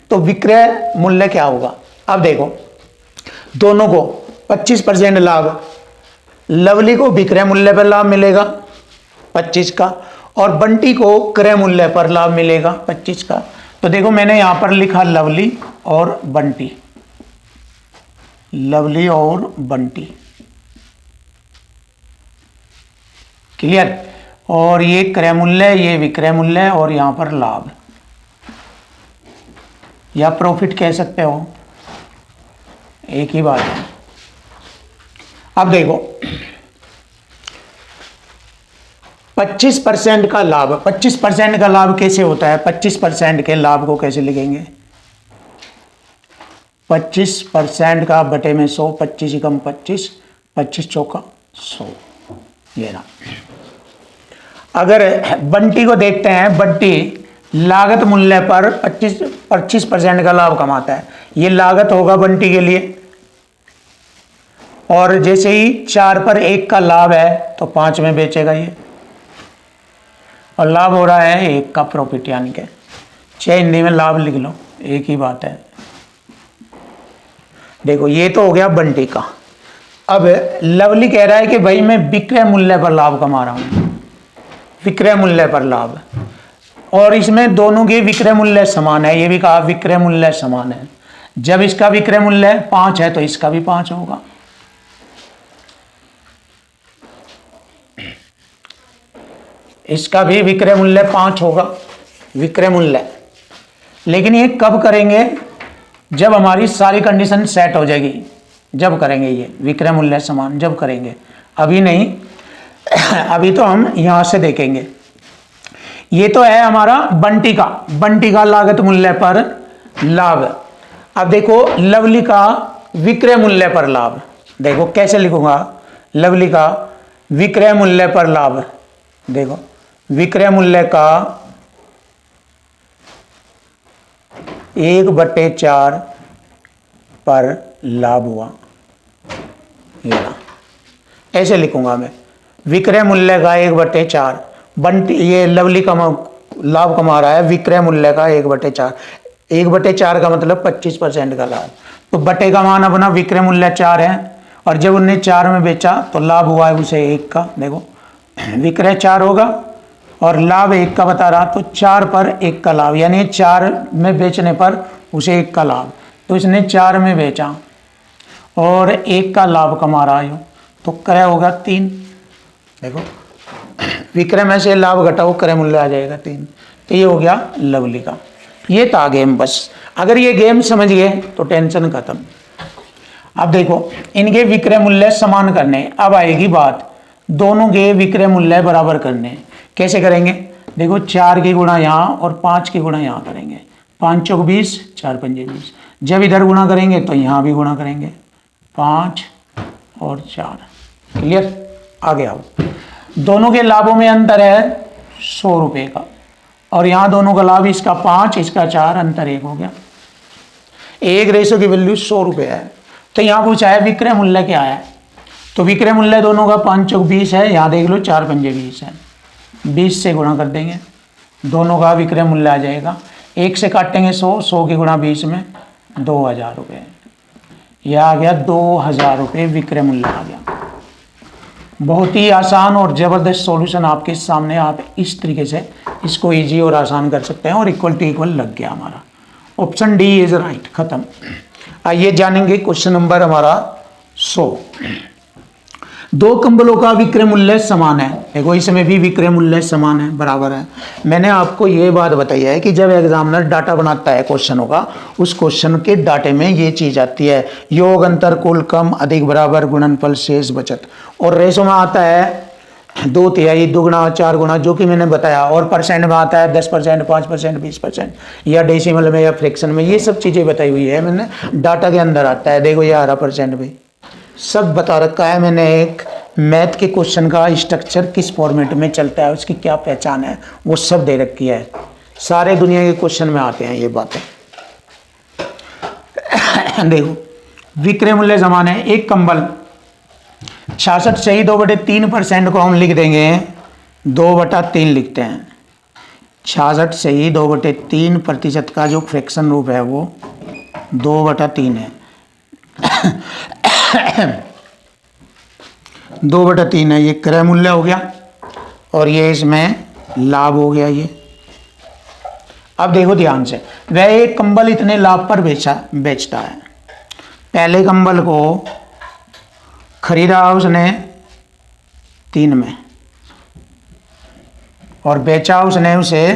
तो विक्रय मूल्य क्या होगा। अब देखो दोनों को 25% लाभ, लवली को विक्रय मूल्य पर लाभ मिलेगा 25 का और बंटी को क्रय मूल्य पर लाभ मिलेगा 25 का। तो देखो मैंने यहां पर लिखा लवली और बंटी, लवली और बंटी, क्लियर। और ये क्रय मूल्य, ये विक्रय मूल्य, और यहां पर लाभ या प्रॉफिट कह सकते हो, एक ही बात है। अब देखो 25% का लाभ, 25% का लाभ कैसे होता है, 25% के लाभ को कैसे लिखेंगे, 25% का बटे में 100, 25 × 25, 25 चौका 100, ये रहा। अगर बंटी को देखते हैं, बंटी लागत मूल्य पर 25% का लाभ कमाता है, ये लागत होगा बंटी के लिए, और जैसे ही 4 पर 1 का लाभ है तो 5 में बेचेगा ये, और लाभ हो रहा है 1 का प्रॉफिट, यानी कि चाहे हिंदी में लाभ लिख लो, एक ही बात है। देखो ये तो हो गया बंटी का। अब लवली कह रहा है कि भाई मैं विक्रय मूल्य पर लाभ कमा रहा हूं, विक्रय मूल्य पर लाभ, और इसमें दोनों के विक्रय मूल्य समान है, ये भी कहा विक्रय मूल्य समान है। जब इसका विक्रय मूल्य 5 है तो इसका भी 5 होगा, इसका भी विक्रय मूल्य 5 होगा, विक्रय मूल्य। लेकिन ये कब करेंगे, जब हमारी सारी कंडीशन सेट हो जाएगी, जब करेंगे ये विक्रय मूल्य समान, जब करेंगे, अभी नहीं। अभी तो हम यहां से देखेंगे। ये तो है हमारा बंटी का लागत मूल्य पर लाभ। अब देखो लवली का विक्रय मूल्य पर लाभ, देखो कैसे लिखूंगा, लवली का विक्रय मूल्य पर लाभ, देखो विक्रय मूल्य का 1/4 पर लाभ हुआ, ऐसे लिखूंगा मैं, विक्रय मूल्य का 1/4 बंटी, ये लवली लाभ कमा रहा है विक्रय मूल्य का 1/4। 1/4 का मतलब 25% का लाभ। तो बटे का मान अपना विक्रय मूल्य 4 है, और जब उन्हें 4 में बेचा तो लाभ हुआ है उसे 1 का। देखो विक्रय 4 होगा और लाभ 1 का बता रहा, तो 4 पर 1 का लाभ, यानी 4 में बेचने पर उसे 1 का लाभ। तो इसने 4 में बेचा और 1 का लाभ कमा रहा है, तो क्रय होगा 3। देखो विक्रय में से लाभ घटाओ, क्रय मूल्य आ जाएगा 3। तो ये हो गया लवली का। ये था गेम। बस अगर ये गेम समझ गए तो टेंशन खत्म। अब देखो इनके विक्रय मूल्य समान करने। अब आएगी बात दोनों के विक्रय मूल्य बराबर करने। कैसे करेंगे? देखो 4 की गुणा यहाँ और 5 की गुणा यहाँ करेंगे। 5 चौक 20, 4 पंजे 20। जब इधर गुणा करेंगे तो यहाँ भी गुणा करेंगे, 5 और 4। क्लियर? आगे आओ। दोनों के लाभों में अंतर है 100 रुपये का, और यहाँ दोनों का लाभ, इसका 5 इसका 4, अंतर 1 हो गया। एक रेशो की वैल्यू 100 रुपये है। तो यहाँ पूछा है विक्रय मूल्य क्या है, तो विक्रय मूल्य दोनों का 5 चौक 20 है, यहाँ देख लो 4 पंजे 20 है। 20 से गुणा कर देंगे, दोनों का विक्रय मूल्य आ जाएगा। 1 से काटेंगे 100, 100 की गुणा 20 में 2000 रुपये। यह आ गया 2000 रुपये विक्रय मूल्य आ गया। बहुत ही आसान और ज़बरदस्त सॉल्यूशन आपके सामने। आप इस तरीके से इसको इजी और आसान कर सकते हैं, और इक्वल टू इक्वल लग गया हमारा। Option D is right. खत्म। आइए जानेंगे क्वेश्चन नंबर हमारा 100। दो कंबलों का विक्रय मूल्य समान है। देखो इसमें भी विक्रय मूल्य समान है, बराबर है। मैंने आपको ये बात बताई है कि जब एग्जामिनर डाटा बनाता है क्वेश्चनों का, उस क्वेश्चन के डाटे में ये चीज आती है, योग अंतर कुल कम अधिक बराबर गुणनफल शेष बचत। और रेशो में आता है 2/3, 2 4 गुना, जो कि मैंने बताया। और परसेंट में आता है 10%, 5%, 20%, या डेसिमल में या फ्रैक्शन में। ये सब चीज़ें बताई हुई है मैंने, डाटा के अंदर आता है। देखो ये 12% भी सब बता रखा है मैंने। एक मैथ के क्वेश्चन का स्ट्रक्चर किस फॉर्मेट में चलता है, उसकी क्या पहचान है, वो सब दे रखी है। सारे दुनिया के क्वेश्चन में आते हैं ये बातें। देखो विक्रय मूल्य समान है। एक कंबल 66 से ही 2/3% को हम लिख देंगे, 2/3 लिखते हैं। 66 से ही 2/3% का जो फ्रैक्शन रूप है वो 2/3 है। 2/3 है, ये क्रय मूल्य हो गया, और ये इसमें लाभ हो गया ये। अब देखो ध्यान से, वह एक कंबल इतने लाभ पर बेचता है। पहले कंबल को खरीदा उसने 3 में, और बेचा उसने उसे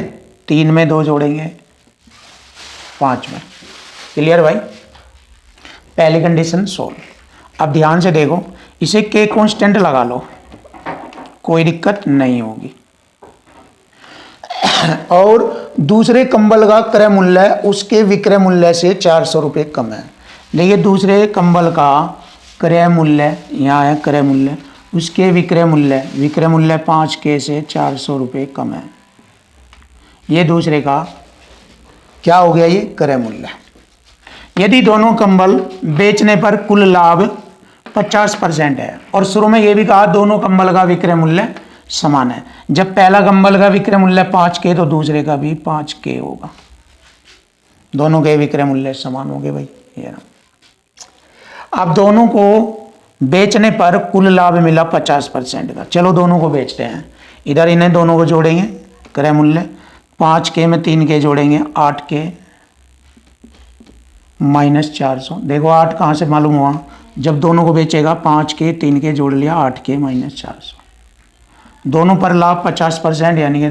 3 में, 2 जोड़ेंगे 5 में। क्लियर भाई? पहली कंडीशन सोल्व। अब ध्यान से देखो, इसे के कांस्टेंट लगा लो, कोई दिक्कत नहीं होगी। और दूसरे कंबल का क्रय मूल्य उसके विक्रय मूल्य से 400 रुपये कम है। देखिए दूसरे कंबल का क्रय मूल्य यहाँ है, क्रय मूल्य, उसके विक्रय मूल्य 5K से 400 रुपये कम है। ये दूसरे का क्या हो गया, ये क्रय मूल्य। यदि दोनों कंबल बेचने पर कुल लाभ 50% है, और शुरू में ये भी कहा दोनों कंबल का विक्रय मूल्य समान है। जब पहला कंबल का विक्रय मूल्य 5K तो दूसरे का भी 5K होगा। दोनों के विक्रय मूल्य समान होंगे भाई। ये अब दोनों को बेचने पर कुल लाभ मिला 50% का। चलो दोनों को बेचते हैं। इधर इन्हें दोनों को जोड़ेंगे, क्रय मूल्य 5K में 3K जोड़ेंगे, 8K माइनस 400। देखो 8 कहाँ से मालूम हुआ, जब दोनों को बेचेगा 5K 3K जोड़ लिया, 8K माइनस 400। दोनों पर लाभ 50%, यानी कि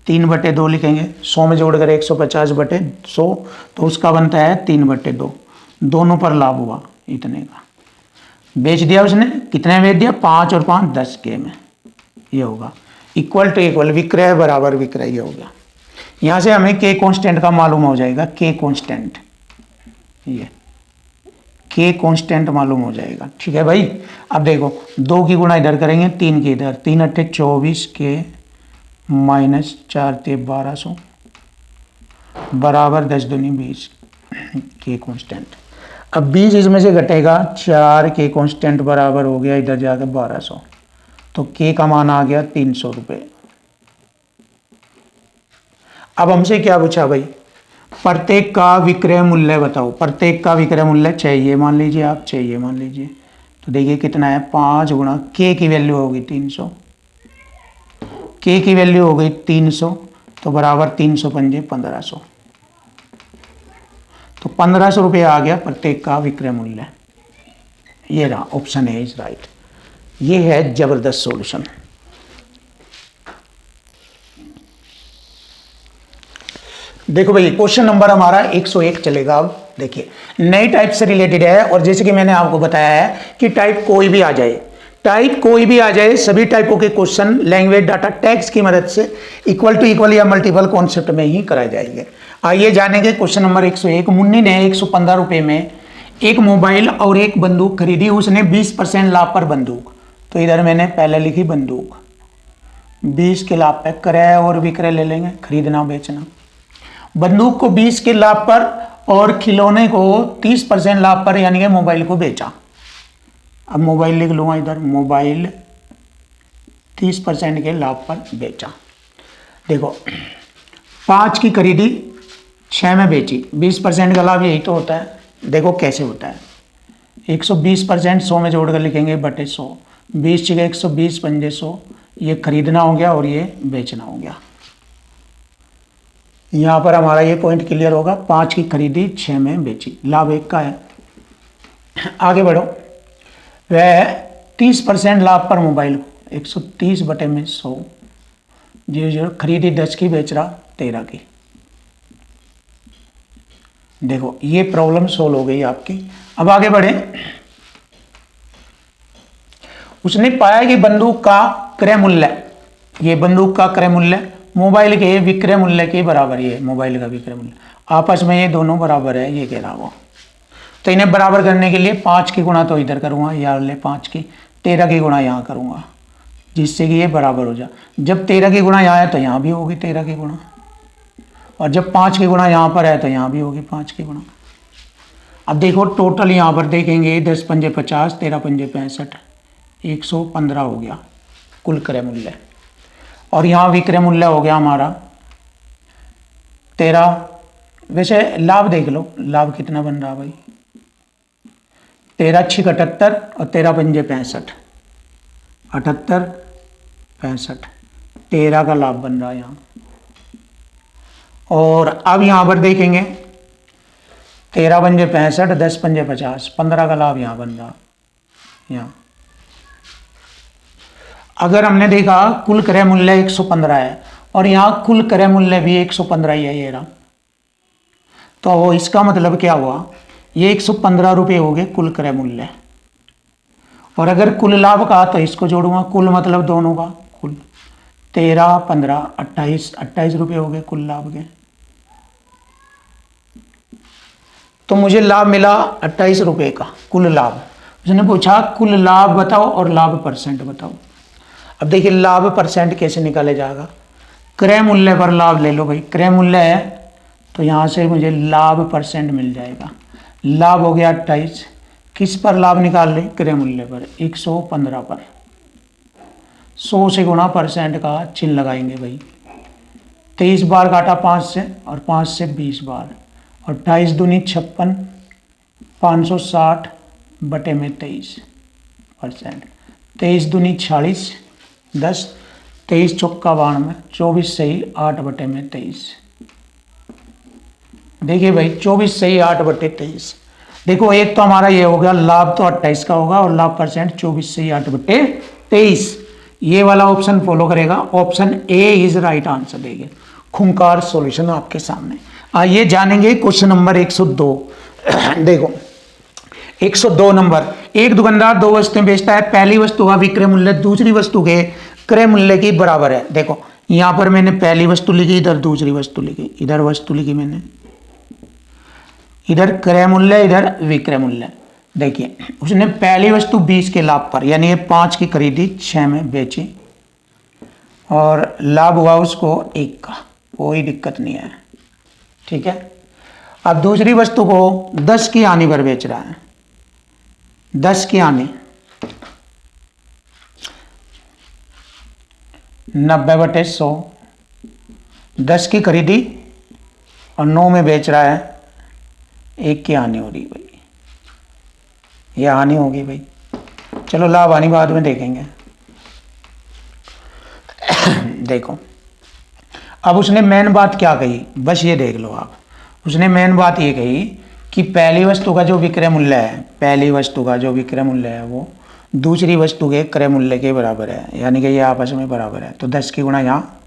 3/2 लिखेंगे। 100 में जोड़कर 150/100, तो उसका बनता है 3/2। दोनों पर लाभ हुआ इतने का। बेच दिया उसने, कितने बेच दिया, 5 और 5 10K में। ये होगा इक्वल टू इक्वल, विक्रय बराबर विक्रय। ये हो गया। यहाँ से हमें के कांस्टेंट का मालूम हो जाएगा, के कांस्टेंट, ये के कांस्टेंट मालूम हो जाएगा। ठीक है भाई? अब देखो 2 की गुणा इधर करेंगे, 3 की इधर, 3 अट्ठे 24K माइनस 4 ते 1200 बराबर 10 दूनी 20 के कांस्टेंट। अब 20 इसमें से घटेगा, 4 के कांस्टेंट बराबर हो गया इधर जाकर 1200। तो के का मान आ गया 300 रुपये। अब हमसे क्या पूछा भाई, प्रत्येक का विक्रय मूल्य बताओ। प्रत्येक का विक्रय मूल्य चाहिए मान लीजिए, आप चाहिए मान लीजिए, तो देखिए कितना है, 5 गुणा के की वैल्यू होगी 300, के की वैल्यू हो गई 300, तो बराबर 300 पंजे 1500, तो 1500 रुपये आ गया प्रत्येक का विक्रय मूल्य। ये रहा, ऑप्शन ए इज राइट। ये है जबरदस्त सॉल्यूशन। देखो भाई क्वेश्चन नंबर हमारा 101 चलेगा। अब देखिए नई टाइप से रिलेटेड है, और जैसे कि मैंने आपको बताया है कि टाइप कोई भी आ जाए, टाइप कोई भी आ जाए, सभी टाइपों के क्वेश्चन लैंग्वेज डाटा टैग्स की मदद से इक्वल टू इक्वल या मल्टीपल कॉन्सेप्ट में ही कराए जाएंगे। आइए जानेंगे क्वेश्चन नंबर 101। मुन्नी ने 115 रुपये में एक मोबाइल और एक बंदूक खरीदी, उसने 20% लाभ पर बंदूक, तो इधर मैंने पहले लिखी बंदूक, 20 के लाभ पर, क्रय और विक्रय ले लेंगे, खरीदना बेचना। बंदूक को 20 के लाभ पर और खिलौने को 30% लाभ पर, यानी कि मोबाइल को बेचा। अब मोबाइल लिख लूंगा इधर, मोबाइल 30% के लाभ पर बेचा। देखो 5 की खरीदी 6 में बेची, 20% का लाभ यही तो होता है। देखो कैसे होता है, 120% 100 में जोड़कर लिखेंगे बटे 100, 20 जगह 120 पंजे 100, ये खरीदना हो गया और ये बेचना हो गया। यहाँ पर हमारा ये पॉइंट क्लियर होगा, 5 की खरीदी 6 में बेची, लाभ 1 का है। आगे बढ़ो, वह 30% लाभ पर मोबाइल 130 बटे में 100, 0 खरीदी 10 की, बेच रहा 13 की। देखो ये प्रॉब्लम सोल्व हो गई आपकी। अब आगे बढ़े, उसने पाया कि बंदूक का क्रय मूल्य, ये बंदूक का क्रय मूल्य मोबाइल के विक्रय मूल्य के बराबर, ये मोबाइल का विक्रय मूल्य आपस में ये दोनों बराबर है, ये कह रहा वो। तो इन्हें बराबर करने के लिए 5 की गुणा तो इधर करूंगा, या ले 5 की, 13 की गुणा यहाँ करूंगा, जिससे कि ये बराबर हो जाए। जब 13 की गुणा यहाँ है तो यहाँ भी होगी 13 की गुणा, और जब 5 की गुणा यहाँ पर है तो यहाँ भी होगी 5 की गुणा। अब देखो टोटल यहाँ पर देखेंगे, 10 पंजे 50, 13 पंजे 65, 115 हो गया कुल क्रय मूल्य। और यहाँ विक्रय मूल्य हो गया हमारा 13। वैसे लाभ देख लो, लाभ कितना बन रहा भाई, 13 6 78 और 13 पंजे 65, 78 65, 13 का लाभ बन रहा है यहाँ। और अब यहाँ पर देखेंगे 13 पंजे 65, 10 पंजे 50, 15 का लाभ यहाँ बन रहा यहाँ। अगर हमने देखा कुल क्रय मूल्य 115 है और यहाँ कुल क्रय मूल्य भी 115 ही है, ये रहा, तो इसका मतलब क्या हुआ, ये 115 रुपये हो गए कुल क्रय मूल्य। और अगर कुल लाभ का तो इसको जोड़ूंगा, कुल मतलब दोनों का कुल, 13 15 28 रुपये हो गए कुल लाभ के। तो मुझे लाभ मिला 28 रुपये का कुल लाभ। उसने पूछा कुल लाभ बताओ और लाभ परसेंट बताओ। अब देखिए लाभ परसेंट कैसे निकाले जाएगा, क्रय मूल्य पर लाभ ले लो भाई, क्रय मूल्य है तो यहाँ से मुझे लाभ परसेंट मिल जाएगा। लाभ हो गया 28, किस पर लाभ निकाल लें, क्रय मूल्य पर, 115 पर, 100 से गुणा परसेंट का चिन्ह लगाएंगे भाई। 23 बार काटा 5 से और 5 से 20 बार, और 28 दूनी 56, 560 बटे में 23%, 23 दूनी 46, 10, 23 चौका 92, 24 सही 8 बटे में 23। देखिए भाई 24 सही 8 बटे 23। देखो एक तो हमारा ये हो गया, लाभ तो 28 का होगा और लाभ परसेंट 24 सही 8 बटे 23। ये वाला ऑप्शन फॉलो करेगा, option A is right answer देंगे। खूंखार सॉल्यूशन आपके सामने। आइए जानेंगे क्वेश्चन नंबर 102। देखो 102 नंबर, एक दुकानदार 2 वस्तुएं बेचता है, पहली वस्तु का विक्रय मूल्य दूसरी वस्तु के क्रय मूल्य की बराबर है। देखो यहां पर मैंने पहली वस्तु लिखी, इधर दूसरी वस्तु लिखी, इधर वस्तु लिखी मैंने, इधर क्रय मूल्य, इधर विक्रय मूल्य। देखिए उसने पहली वस्तु 20 के लाभ पर, यानी ये 5 की खरीदी 6 में बेची और लाभ हुआ उसको 1 का, कोई दिक्कत नहीं है, ठीक है। अब दूसरी वस्तु को 10 की हानि पर बेच रहा है, 10 की हानि, 90/100, 10 की खरीदी और 9 में बेच रहा है, 1 की हानि हो रही भाई, ये हानि होगी भाई। चलो लाभ हानि बाद में देखेंगे। देखो अब उसने मेन बात क्या कही, बस ये देख लो आप। उसने मेन बात ये कही कि पहली वस्तु का जो विक्रय मूल्य है, पहली वस्तु का जो विक्रय मूल्य है वो दूसरी वस्तु के क्रय मूल्य के बराबर है, यानी कि ये आपस में बराबर है। तो 10 की गुणा यहाँ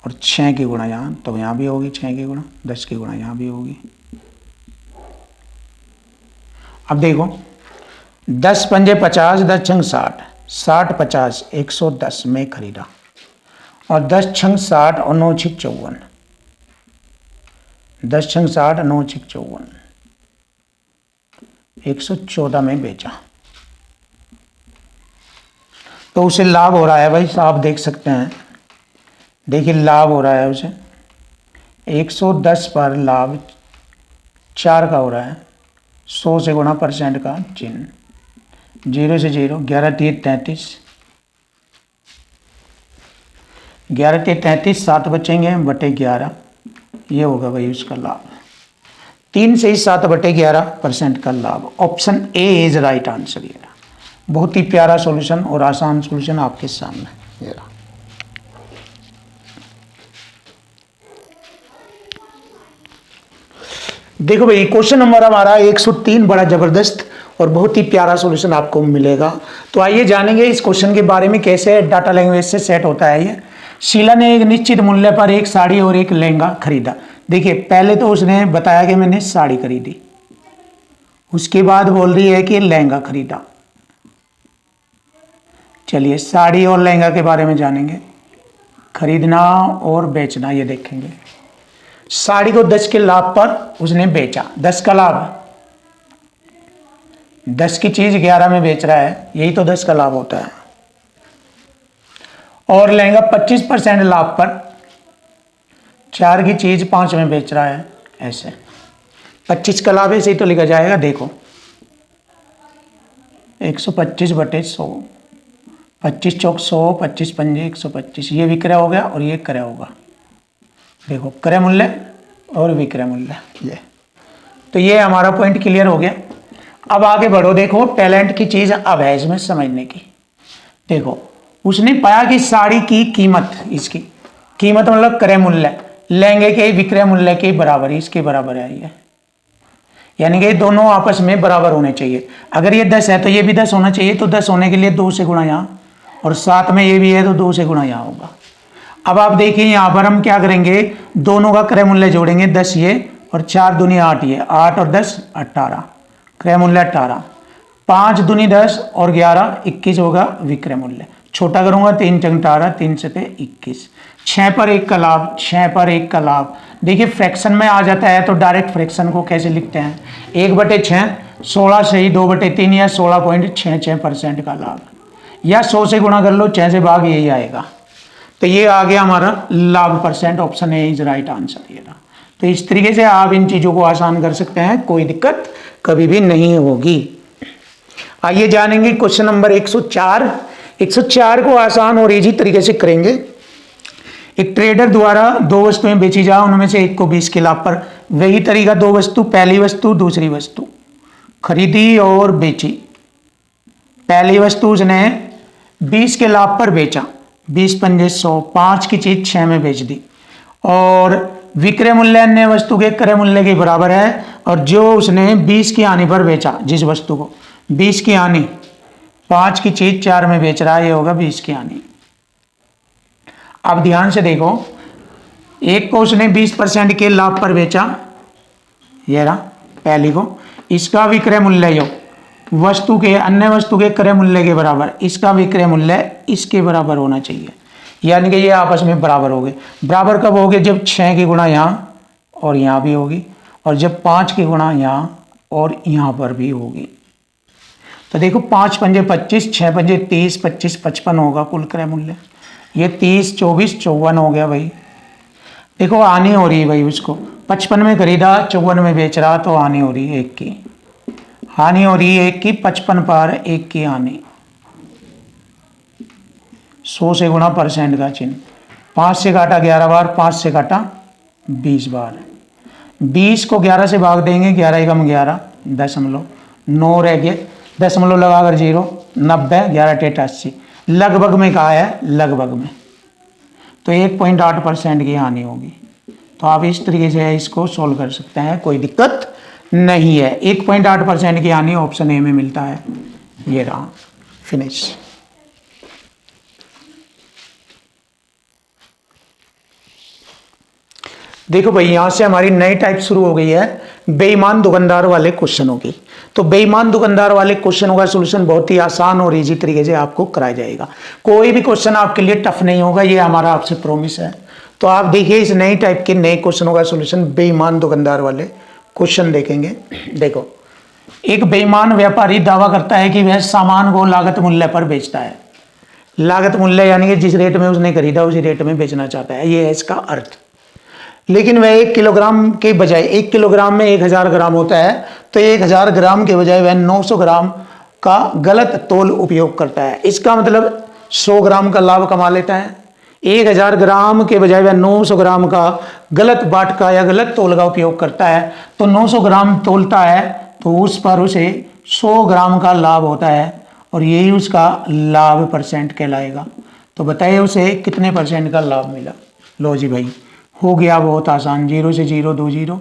और 6 की गुणा यहाँ, तो यहाँ भी होगी 6 की गुणा, 10 की गुणा यहाँ भी होगी। अब देखो 10 पंजे 50, 10 छंग 60, 60 50 110 में खरीदा, और 10 छंग 60 और 9 छिक 54, 10 छंग 60 9 छिक 54, 114 में बेचा। तो उसे लाभ हो रहा है भाई, आप देख सकते हैं, देखिए लाभ हो रहा है उसे 110 पर लाभ 4 का हो रहा है, 100 से गुणा % का चिन्ह, 0 से 0, 11 3 33, 11 3 33, 7 बचेंगे बटे 11, ये होगा भाई उसका लाभ। 3 से ही 7/11% का लाभ। Option A is right answer. ये बहुत ही प्यारा सॉल्यूशन और आसान सॉल्यूशन आपके सामने। ये देखो भाई क्वेश्चन नंबर हमारा 103 बड़ा जबरदस्त और बहुत ही प्यारा सॉल्यूशन आपको मिलेगा। तो आइए जानेंगे इस क्वेश्चन के बारे में, कैसे डाटा लैंग्वेज से सेट होता है ये। शीला ने एक निश्चित मूल्य पर एक साड़ी और एक लहंगा खरीदा। देखिए पहले तो उसने बताया कि मैंने साड़ी खरीदी, उसके बाद बोल रही है कि लहंगा खरीदा। चलिए साड़ी और लहंगा के बारे में जानेंगे, खरीदना और बेचना ये देखेंगे। साड़ी को 10 के लाभ पर उसने बेचा, 10 का लाभ, 10 की चीज 11 में बेच रहा है, यही तो 10 का लाभ होता है। और लहंगा 25% लाभ पर 4 की चीज 5 में बेच रहा है, ऐसे 25 का लाभ ऐसे ही तो लिखा जाएगा। देखो 125/100, 25 चौक 100, 25 पंजे 125, ये विक्रय हो गया और ये क्रय होगा। देखो क्रय मूल्य और विक्रय मूल्य, ये तो ये हमारा पॉइंट क्लियर हो गया। अब आगे बढ़ो, देखो टैलेंट की चीज अब है इसमें समझने की। देखो उसने पाया कि साड़ी की कीमत, इसकी कीमत मतलब क्रय मूल्य लहंगे के विक्रय मूल्य के बराबर, इसके बराबर है ये, यानी कि दोनों आपस में बराबर होने चाहिए। अगर ये 10 है तो ये भी 10 होना चाहिए, तो 10 होने के लिए 2 से गुणा यहाँ, और साथ में ये भी है तो 2 से गुणा यहाँ होगा। अब आप देखिए यहाँ पर हम क्या करेंगे, दोनों का क्रय मूल्य जोड़ेंगे, 10 ये और 4 दूनी 8, ये 8 और 10 18, क्रय मूल्य 18, 5 दूनी 10 और 11 21 होगा विक्रय मूल्य। छोटा करूंगा 3 चंग 18, 3 से 21, 6 पर 1 का लाभ, 6 पर 1 का लाभ। देखिए फ्रैक्शन में आ जाता है तो डायरेक्ट फ्रैक्शन को कैसे लिखते हैं, 1/6, 16 से ही 2/3 या 16.66% का लाभ, या 100 से गुणा कर लो, 6 से भाग यही आएगा। तो ये आ गया हमारा लाभ %। Option A is right answer. ये तो इस तरीके से आप इन चीजों को आसान कर सकते हैं, कोई दिक्कत कभी भी नहीं होगी। आइए जानेंगे क्वेश्चन नंबर 104। 104 को आसान और इजी तरीके से करेंगे। एक ट्रेडर द्वारा 2 वस्तुएं बेची जाए, उनमें से एक को 20 के लाभ पर, वही तरीका 2 वस्तु, पहली वस्तु दूसरी वस्तु खरीदी और बेची। पहली वस्तु उसने 20 के लाभ पर बेचा, 20 पंजे 100, 5 की चीज 6 में बेच दी, और विक्रय मूल्य अन्य वस्तु के क्रय मूल्य के बराबर है। और जो उसने 20 की हानि पर बेचा, जिस वस्तु को 20 की हानि, 5 की चीज 4 में बेच रहा है, ये होगा 20 की हानि। अब ध्यान से देखो, एक को उसने 20% के लाभ पर बेचा, ये रहा पहली को, इसका विक्रय मूल्य जो वस्तु के अन्य वस्तु के क्रय मूल्य के बराबर, इसका विक्रय मूल्य इसके बराबर होना चाहिए, यानी कि ये आपस में बराबर हो गए। बराबर कब हो गए, जब 6 की गुणा यहाँ और यहाँ भी होगी, और जब 5 की गुणा यहाँ और यहाँ पर भी होगी। तो देखो 5 पंजे 25, 6 पंजे 30, 25 55 होगा कुल क्रय मूल्य, ये 30 24 54 हो गया भाई। देखो हानि हो रही है भाई, उसको 55 में खरीदा, 54 में बेच रहा, तो हानि हो रही है 1 की, हानि हो रही है 1 की, 55 पर 1 की हानि, 100 से गुणा परसेंट का चिन्ह, 5 से काटा 11 बार, 5 से काटा 20 बार, 20 को 11 से भाग देंगे, 11 एकम 11, दशमलव 9 रह गए, दशमलव लगाकर 0, 90, 11 टेट 80, लगभग में कहा है, लगभग में, तो 1.8% की हानि होगी। तो आप इस तरीके से इसको सोल्व कर सकते हैं, कोई दिक्कत नहीं है। 1.8% की हानि ऑप्शन ए में मिलता है। ये रहा, फिनिश। देखो भाई, यहां से हमारी नई टाइप शुरू हो गई है बेईमान दुकानदार वाले क्वेश्चनों की। तो बेईमान दुकानदार वाले क्वेश्चनों का सॉल्यूशन बहुत ही आसान और इजी तरीके से आपको कराया जाएगा। कोई भी क्वेश्चन आपके लिए टफ नहीं होगा, ये हमारा आपसे प्रॉमिस है। तो आप देखिए इस नई टाइप के नए क्वेश्चनों का सॉल्यूशन बेईमान दुकानदार वाले क्वेश्चन देखेंगे। देखो, एक बेईमान व्यापारी दावा करता है कि वह सामान को लागत मूल्य पर बेचता है। लागत मूल्य यानी कि जिस रेट में उसने खरीदा उसी रेट में बेचना चाहता है, ये है इसका अर्थ। लेकिन वह 1 किलोग्राम के बजाय, 1 किलोग्राम में 1000 ग्राम होता है, तो 1000 ग्राम के बजाय वह 900 ग्राम का गलत तोल उपयोग करता है। इसका मतलब 100 ग्राम का लाभ कमा लेता है। 1000 ग्राम के बजाय वह 900 ग्राम का गलत बाटका या गलत तोल का उपयोग करता है, तो 900 ग्राम तोलता है, तो उस पर उसे 100 ग्राम का लाभ होता है, और यही उसका लाभ परसेंट कहलाएगा। तो बताइए उसे कितने परसेंट का लाभ मिला। लो जी भाई, हो गया बहुत आसान, 0 से 0 2 0,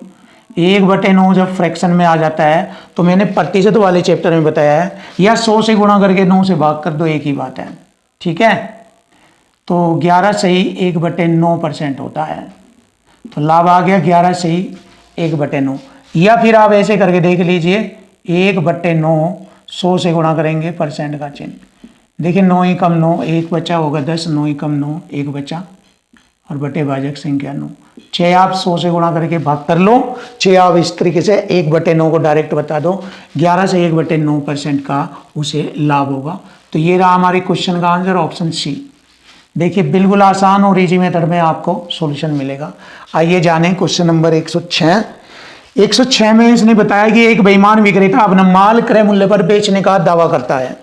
1/9 जब फ्रैक्शन में आ जाता है, तो मैंने प्रतिशत वाले चैप्टर में बताया है, या 100 से गुणा करके 9 से भाग कर दो, एक ही बात है, ठीक है। तो 11 सही 1/9% होता है, तो लाभ आ गया 11 सही 1/9। या फिर आप ऐसे करके देख लीजिए, 1/9 100 से गुणा करेंगे, परसेंट का चिन्ह, देखिए 9 एकम 9, 1 बचा होगा 10, 9 एकम 9, 1 बचा, और बटे भाजक संख्या 9। 6 आप 100 से गुणा करके भाग कर लो, 6 आप इस तरीके से 1/9 को डायरेक्ट बता दो, 11 से 1/9% का उसे लाभ होगा। तो ये रहा हमारे क्वेश्चन का आंसर, ऑप्शन सी। देखिए बिल्कुल आसान और इजी मेथड में आपको सॉल्यूशन मिलेगा। आइए जाने क्वेश्चन नंबर 106। 106 में इसने बताया कि एक बेईमान विक्रेता अपना माल क्रय मूल्य पर बेचने का दावा करता है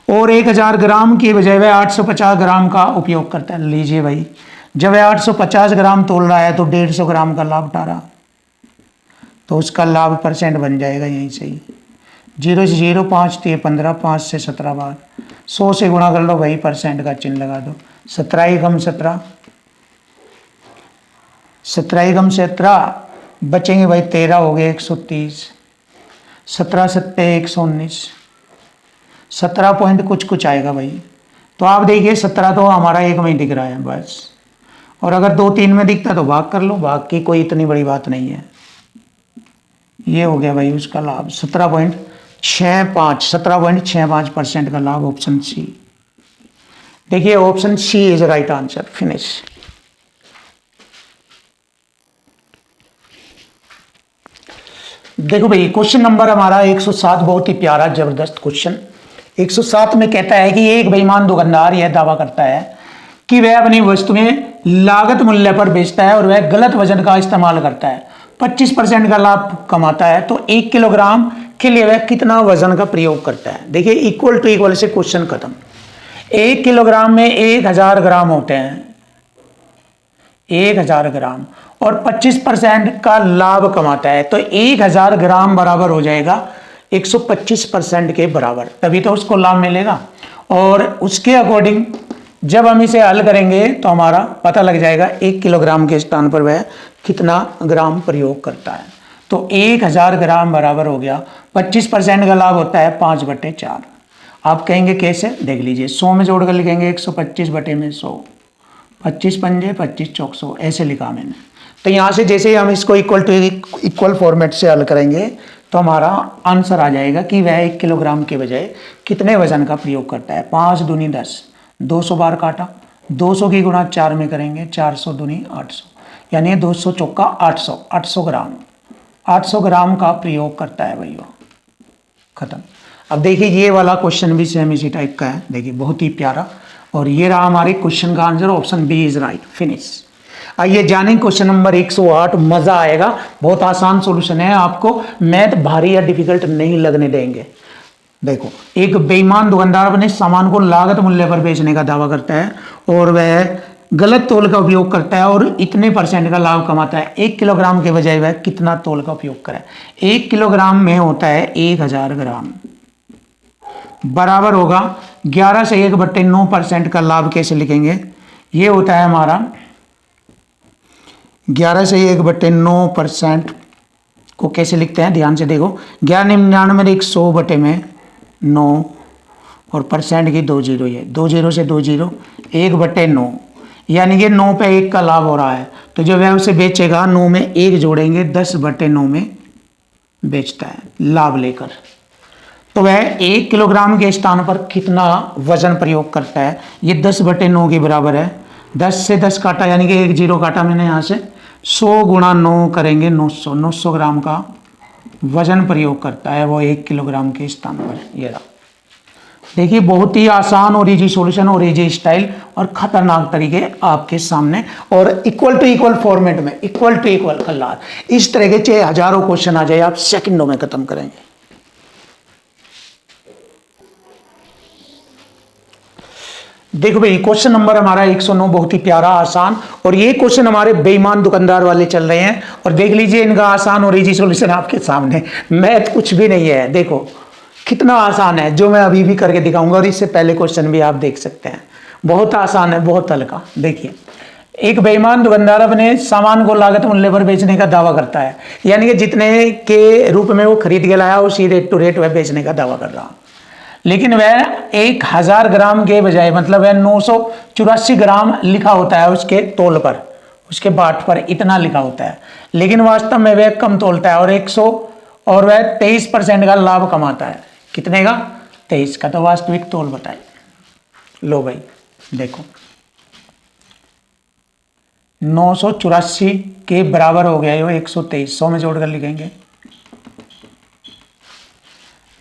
और 1000 ग्राम के बजाय वह 850 ग्राम का उपयोग करता है। लीजिए भाई, जब वह 850 ग्राम तोल रहा है तो 150 ग्राम का लाभ उठा रहा, तो उसका लाभ परसेंट बन जाएगा यहीं से ही। 0 से 0, 5 से 15, 5 से 17 बार, 100 से गुणा कर लो भाई, परसेंट का चिन्ह लगा दो। 17 एकम 17, 17 एकम 17, बचेंगे भाई 13 हो गए 130, 17 सत्ते 119, 17 पॉइंट कुछ आएगा भाई। तो आप देखिए 17 तो हमारा एक में ही दिख रहा है बस, और अगर 2 3 में दिखता तो भाग कर लो, भाग की कोई इतनी बड़ी बात नहीं है। ये हो गया भाई उसका लाभ 17.65% का लाभ, ऑप्शन सी। देखिए option C is right answer, finish. देखो भाई क्वेश्चन नंबर हमारा 107, बहुत ही प्यारा जबरदस्त क्वेश्चन। 107 में कहता है कि एक बेईमान दुकानदार यह दावा करता है कि वह अपनी वस्तुएं लागत मूल्य पर बेचता है और वह गलत वजन का इस्तेमाल करता है, 25% का लाभ कमाता है, तो 1 किलोग्राम के लिए वह कितना वजन का प्रयोग करता है। देखिए इक्वल टू इक्वल से क्वेश्चन खत्म। 1 किलोग्राम में 1000 ग्राम होते हैं, 1000 ग्राम, और 25% का लाभ कमाता है, तो 1000 ग्राम बराबर हो जाएगा 125% के बराबर, तभी तो उसको लाभ मिलेगा। और उसके अकॉर्डिंग जब हम इसे हल करेंगे तो हमारा पता लग जाएगा 1 किलोग्राम के स्थान पर वह कितना ग्राम प्रयोग करता है। तो 1000 ग्राम बराबर हो गया, 25% का लाभ होता है 5/4। आप कहेंगे कैसे, देख लीजिए, 100 में जोड़कर लिखेंगे 125/100, 25 पंजे 25 चौक 100, ऐसे लिखा मैंने। तो यहाँ से जैसे हम इसको इक्वल टू इक्वल फॉर्मेट से हल करेंगे तो हमारा आंसर आ जाएगा कि वह 1 किलोग्राम के बजाय कितने वजन का प्रयोग करता है। 5 दूनी 10, 200 बार काटा, 200 की गुणा 4 में करेंगे, 400 दूनी 800, यानी 200 चौका 800, 800 ग्राम, 800 ग्राम का प्रयोग करता है भैया, खत्म। अब देखिए ये वाला क्वेश्चन भी सेम इसी टाइप का है, देखिए बहुत ही प्यारा, और ये रहा हमारे क्वेश्चन का answer, option B is right, finish. आइए जानें क्वेश्चन नंबर 108, मजा आएगा, बहुत आसान सॉल्यूशन है, आपको मैथ भारी या डिफिकल्ट नहीं लगने देंगे। देखो, एक बेईमान दुकानदार अपने सामान को लागत मूल्य पर बेचने का दावा करता है और वह गलत तोल का उपयोग करता है और इतने परसेंट का लाभ कमाता है। 1 किलोग्राम के बजाय वह कितना तोल का उपयोग करे? 1 किलोग्राम में होता है 1000 ग्राम, बराबर होगा 11 से 1/9% का लाभ। कैसे लिखेंगे? ये होता है हमारा 11 से 1/9% को कैसे लिखते हैं, ध्यान से देखो। 1199 100/9 और परसेंट की 2 जीरो, ये 2 जीरो से 2 जीरो, 1/9, यानी कि 9 पे 1 का लाभ हो रहा है। तो जो वह उसे बेचेगा 9 में 1 जोड़ेंगे, 10/9 में बेचता है लाभ लेकर। तो वह 1 किलोग्राम के स्थान पर कितना वजन प्रयोग करता है? ये 10/9 के बराबर है। 10 से 10 काटा, यानी कि 1 जीरो काटा मैंने यहाँ से। 100 गुणा 9 करेंगे 900 ग्राम का वजन प्रयोग करता है वो 1 किलोग्राम के स्थान पर। ये रहा, देखिए बहुत ही आसान और इजी सॉल्यूशन और इजी स्टाइल और खतरनाक तरीके आपके सामने, और इक्वल टू इक्वल फॉर्मेट में, इक्वल टू इक्वल खल्लार। इस तरह के चाहे हजारों क्वेश्चन आ जाए, आप सेकंडों में खत्म करेंगे। देखो भाई, क्वेश्चन नंबर हमारा 109 बहुत ही प्यारा आसान, और ये क्वेश्चन हमारे बेईमान दुकानदार वाले चल रहे हैं। और देख लीजिए इनका आसान और इजी सॉल्यूशन आपके सामने, मैथ कुछ भी नहीं है। देखो कितना आसान है, जो मैं अभी भी करके दिखाऊंगा, और इससे पहले क्वेश्चन भी आप देख सकते हैं। बहुत आसान है, बहुत हल्का। देखिए, एक बेईमान दुकानदार अपने सामान को लागत मूल्य पर बेचने का दावा करता है, यानी कि जितने के रूप में वो खरीद के लाया उसी रेट टू रेट वह बेचने का दावा कर रहा, लेकिन वह 1000 ग्राम के बजाय, मतलब वह 984 ग्राम लिखा होता है उसके तोल पर, उसके बाट पर इतना लिखा होता है, लेकिन वास्तव में वह कम तोलता है और 100 और वह 23% का लाभ कमाता है। कितने का? 23 का। तो वास्तविक तोल बताए। लो भाई देखो, 984 के बराबर हो गया ये 123, 100 में जोड़कर लिखेंगे।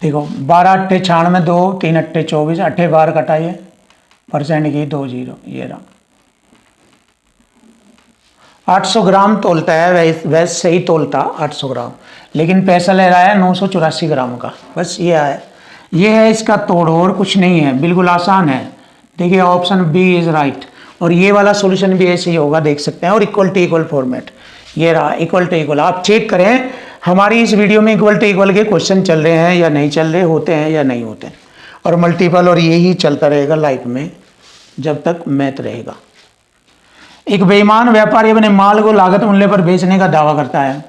देखो 12 अट्ठे 96, 2 3 अट्ठे 24, अट्ठे बार कटाइए, परसेंट की 2 जीरो, ये रहा। 800 ग्राम तोलता है, वह सही तोलता 800 ग्राम, लेकिन पैसा ले रहा है 984 ग्राम का। बस ये है इसका तोड़, और कुछ नहीं है, बिल्कुल आसान है। देखिए ऑप्शन बी इज राइट, और ये वाला सॉल्यूशन भी ऐसे ही होगा, देख सकते हैं। और इक्वल टू इक्वल फॉर्मेट, ये रहा इक्वल टू इक्वल। आप चेक करें हमारी इस वीडियो में इक्वल टू इक्वल के क्वेश्चन चल रहे हैं या नहीं चल रहे, होते हैं या नहीं होते, और मल्टीपल, और यही चलता रहेगा लाइफ में जब तक मैथ रहेगा। एक बेईमान व्यापारी अपने माल को लागत मूल्य पर बेचने का दावा करता है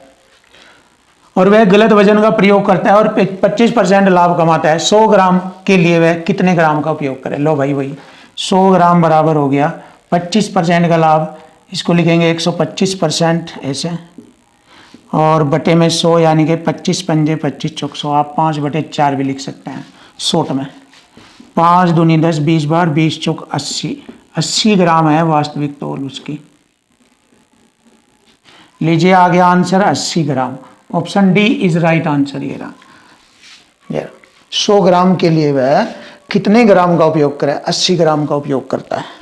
और वह गलत वजन का प्रयोग करता है और 25% लाभ कमाता है। 100 ग्राम के लिए वह कितने ग्राम का उपयोग करे? लो भाई वही 100 ग्राम बराबर हो गया 25% का लाभ, इसको लिखेंगे 125% ऐसे, और बटे में 100, यानी कि 25 पंजे 25 चौक 100। आप 5/4 भी लिख सकते हैं शॉर्ट में। 5 दूनी 10, 20 बार 20 चौक 80, 80 ग्राम है वास्तविक तौल उसकी। लीजिए आ गया answer 80 gram. Option D is right answer. ये रहा 100 ग्राम के लिए वह कितने ग्राम का उपयोग करे? 80 ग्राम का उपयोग करता है।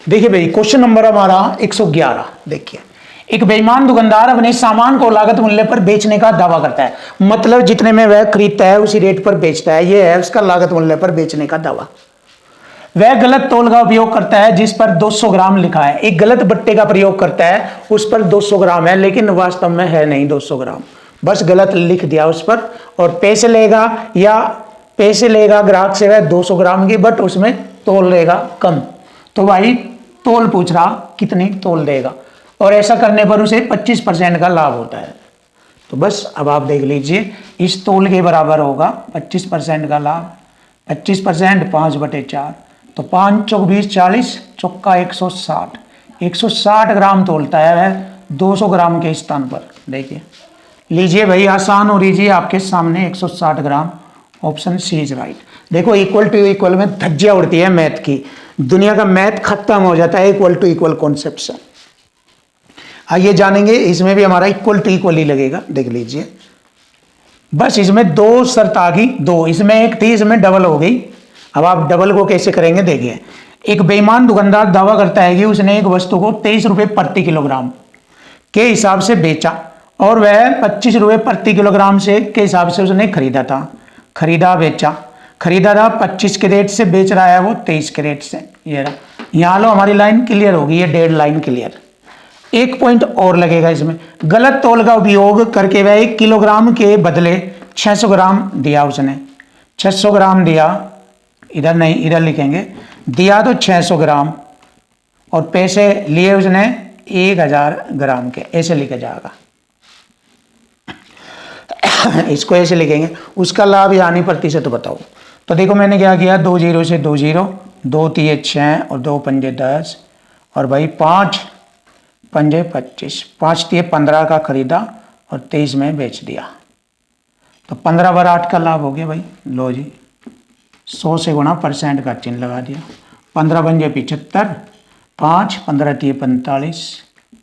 देखिए भाई, क्वेश्चन नंबर हमारा 111। देखिए, एक बेईमान दुकानदार अपने सामान को लागत मूल्य पर बेचने का दावा करता है, मतलब जितने में वह खरीदता है उसी रेट पर बेचता है, यह है उसका लागत मूल्य पर बेचने का दावा। वह गलत तौल का उपयोग करता है जिस पर 200 ग्राम लिखा है, एक गलत बट्टे का प्रयोग करता है उस पर 200 ग्राम है, लेकिन वास्तव में है नहीं 200 ग्राम, बस गलत लिख दिया उस पर। और पैसे लेगा ग्राहक से वह 200 ग्राम की, बट उसमें तोल लेगा कम। तो भाई तोल पूछ रहा कितनी तोल देगा, और ऐसा करने पर उसे 25% का लाभ होता है। तो बस अब आप देख लीजिए, इस तोल के बराबर होगा 25% का लाभ। 25% 5/4, तो 5 चौक 20 40, चौका 160, 160 ग्राम तोलता है वह 200 ग्राम के स्थान पर। देखिए लीजिए भाई, आसान और इजी आपके सामने 160 gram. Option C is right. देखो इक्वल टू इक्वल में धज्जियां उड़ती है मैथ की, दुनिया का मैथ खत्म हो जाता है इक्वल टू इक्वल कॉन्सेप्ट से। आइए जानेंगे, इसमें भी हमारा इक्वल टू इक्वल ही लगेगा। देख लीजिए, बस इसमें 2 शर्त आ गई, 2 इसमें एक थी, इसमें डबल हो गई। अब आप डबल को कैसे करेंगे? देखिए, एक बेईमान दुकानदार दावा करता है कि उसने एक वस्तु को 23 रुपए प्रति किलोग्राम के हिसाब से बेचा और वह 25 रुपये प्रति किलोग्राम से के हिसाब से उसने खरीदा था, खरीदा बेचा, खरीदा था 25 के रेट से, बेच रहा है वो 23 के रेट से। ये रहा, यहाँ लो हमारी लाइन क्लियर होगी, ये डेढ़ लाइन क्लियर। एक पॉइंट और लगेगा इसमें, गलत तौल का उपयोग करके वह 1 किलोग्राम के बदले 600 ग्राम दिया उसने, 600 ग्राम दिया, इधर नहीं इधर लिखेंगे, दिया तो 600 ग्राम और पैसे लिए उसने 1000 ग्राम के, ऐसे लिखा जाएगा। इसको ऐसे लिखेंगे। उसका लाभ यानी प्रतिशत बताओ। तो देखो मैंने क्या किया, 2 0 से 2 0, 2 3 6 और 2 5 10 और भाई 5 5 25, 5 3 15 का खरीदा और 23 में बेच दिया। तो 15 बार 8 का लाभ हो गया भाई। लो जी, 100 से गुणा परसेंट का चिन्ह लगा दिया। 15 पंजे 75, 5 15 3 45,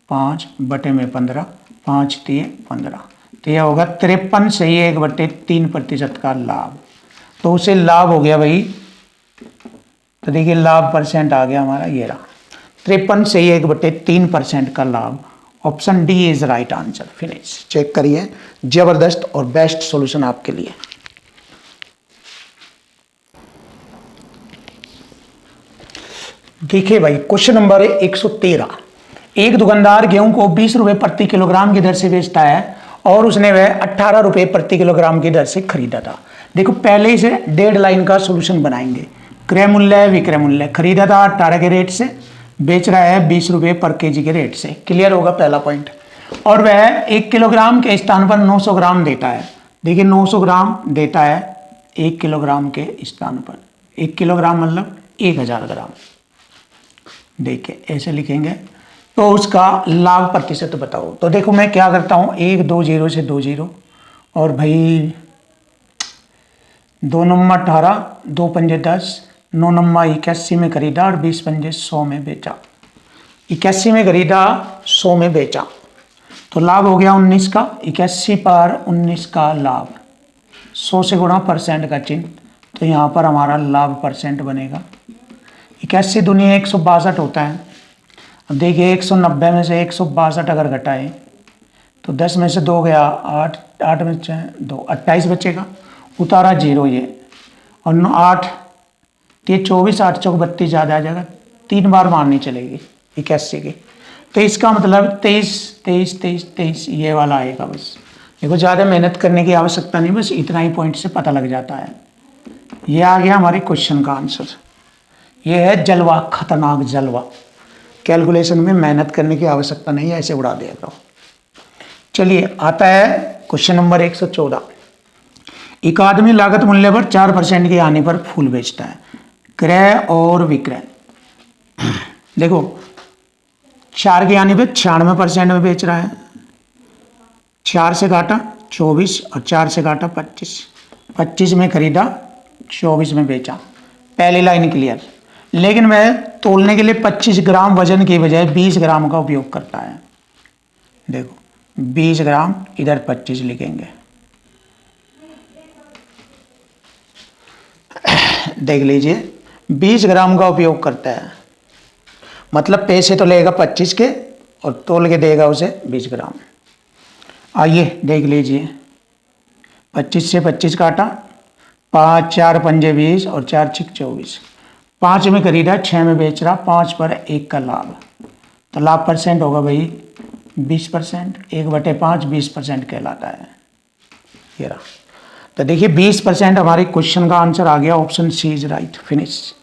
5 बटे में 15, 5 3 15, तो यह होगा 53 सही 1/3% का लाभ। तो उसे लाभ हो गया भाई, तो देखिए लाभ परसेंट आ गया हमारा, ये रहा 53 सही 1/3% का लाभ। Option D is right answer. Finish. Check करिए, जबरदस्त और बेस्ट सॉल्यूशन आपके लिए। देखिए भाई क्वेश्चन नंबर 113। एक दुकानदार गेहूं को 20 रुपए प्रति किलोग्राम की दर से बेचता है और उसने वह 18 रुपए प्रति किलोग्राम की दर से खरीदा था। देखो पहले इसे डेढ़ लाइन का सॉल्यूशन बनाएंगे। क्रय मूल्य विक्रय मूल्य, खरीदा था 18 के रेट से, बेच रहा है 20 रुपए पर केजी के रेट से। क्लियर होगा पहला पॉइंट। और वह 1 किलोग्राम के स्थान पर 900 ग्राम देता है। देखिए 900 ग्राम देता है 1 किलोग्राम के स्थान पर। 1 किलोग्राम मतलब 1000 ग्राम। देखिए ऐसे लिखेंगे। तो उसका लाभ प्रतिशत बताओ। तो देखो मैं क्या करता हूँ, 1 2 0 से 2 0 और भाई 2 नम्मा 18, 2 पंजे 10, 9 नम्मा 81 में खरीदा और 20 पंजे 100 में बेचा। 81 में खरीदा, 100 में बेचा, तो लाभ हो गया 19 का। 81 पर 19 का लाभ, 100 से गुणा परसेंट का चिन्ह, तो यहाँ पर हमारा लाभ परसेंट बनेगा। 81 दुनिया 162 होता है। अब देखिए 190 में से 162 अगर घटाए तो 10 में से 2 गया, 8 8 में से 2 28 बचेगा, उतारा 0 ये, और 9 8 24, 8 चौक 32 ज़्यादा आ जाएगा, 3 बार मारनी चलेगी 81 की। तो इसका मतलब 23 23 23 23 ये वाला आएगा। बस देखो ज़्यादा मेहनत करने की आवश्यकता नहीं, बस इतना ही पॉइंट से पता लग जाता है। ये आ गया हमारे क्वेश्चन का आंसर। ये है जलवा, खतरनाक जलवा। कैलकुलेशन में मेहनत करने की आवश्यकता नहीं है, ऐसे उड़ा दिया करो। चलिए आता है क्वेश्चन नंबर 114। एक आदमी लागत मूल्य पर 4% की हानि पर फूल बेचता है। क्रय और विक्रय, देखो 4 की हानि पे 96% में बेच रहा है। 4 से काटा 24 और 4 से काटा 25, 25 में खरीदा, 24 में बेचा। पहली लाइन क्लियर। लेकिन वह तोलने के लिए 25 ग्राम वजन की बजाय 20 ग्राम का उपयोग करता है। देखो 20 ग्राम, इधर 25 लिखेंगे। देख लीजिए 20 ग्राम का उपयोग करता है, मतलब पैसे तो लेगा 25 के और तोल के देगा उसे 20 ग्राम। आइए देख लीजिए, 25 से 25 काटा, 5 4 पंजे 20 और 4 6 24। 5 में खरीदा, 6 में बेच रहा, 5 पर 1 का लाभ। तो लाभ परसेंट होगा भाई 20%। 1/5 20% कहलाता है। ये रहा। तो देखिए 20% हमारे क्वेश्चन का आंसर आ गया। Option C is right. Finish.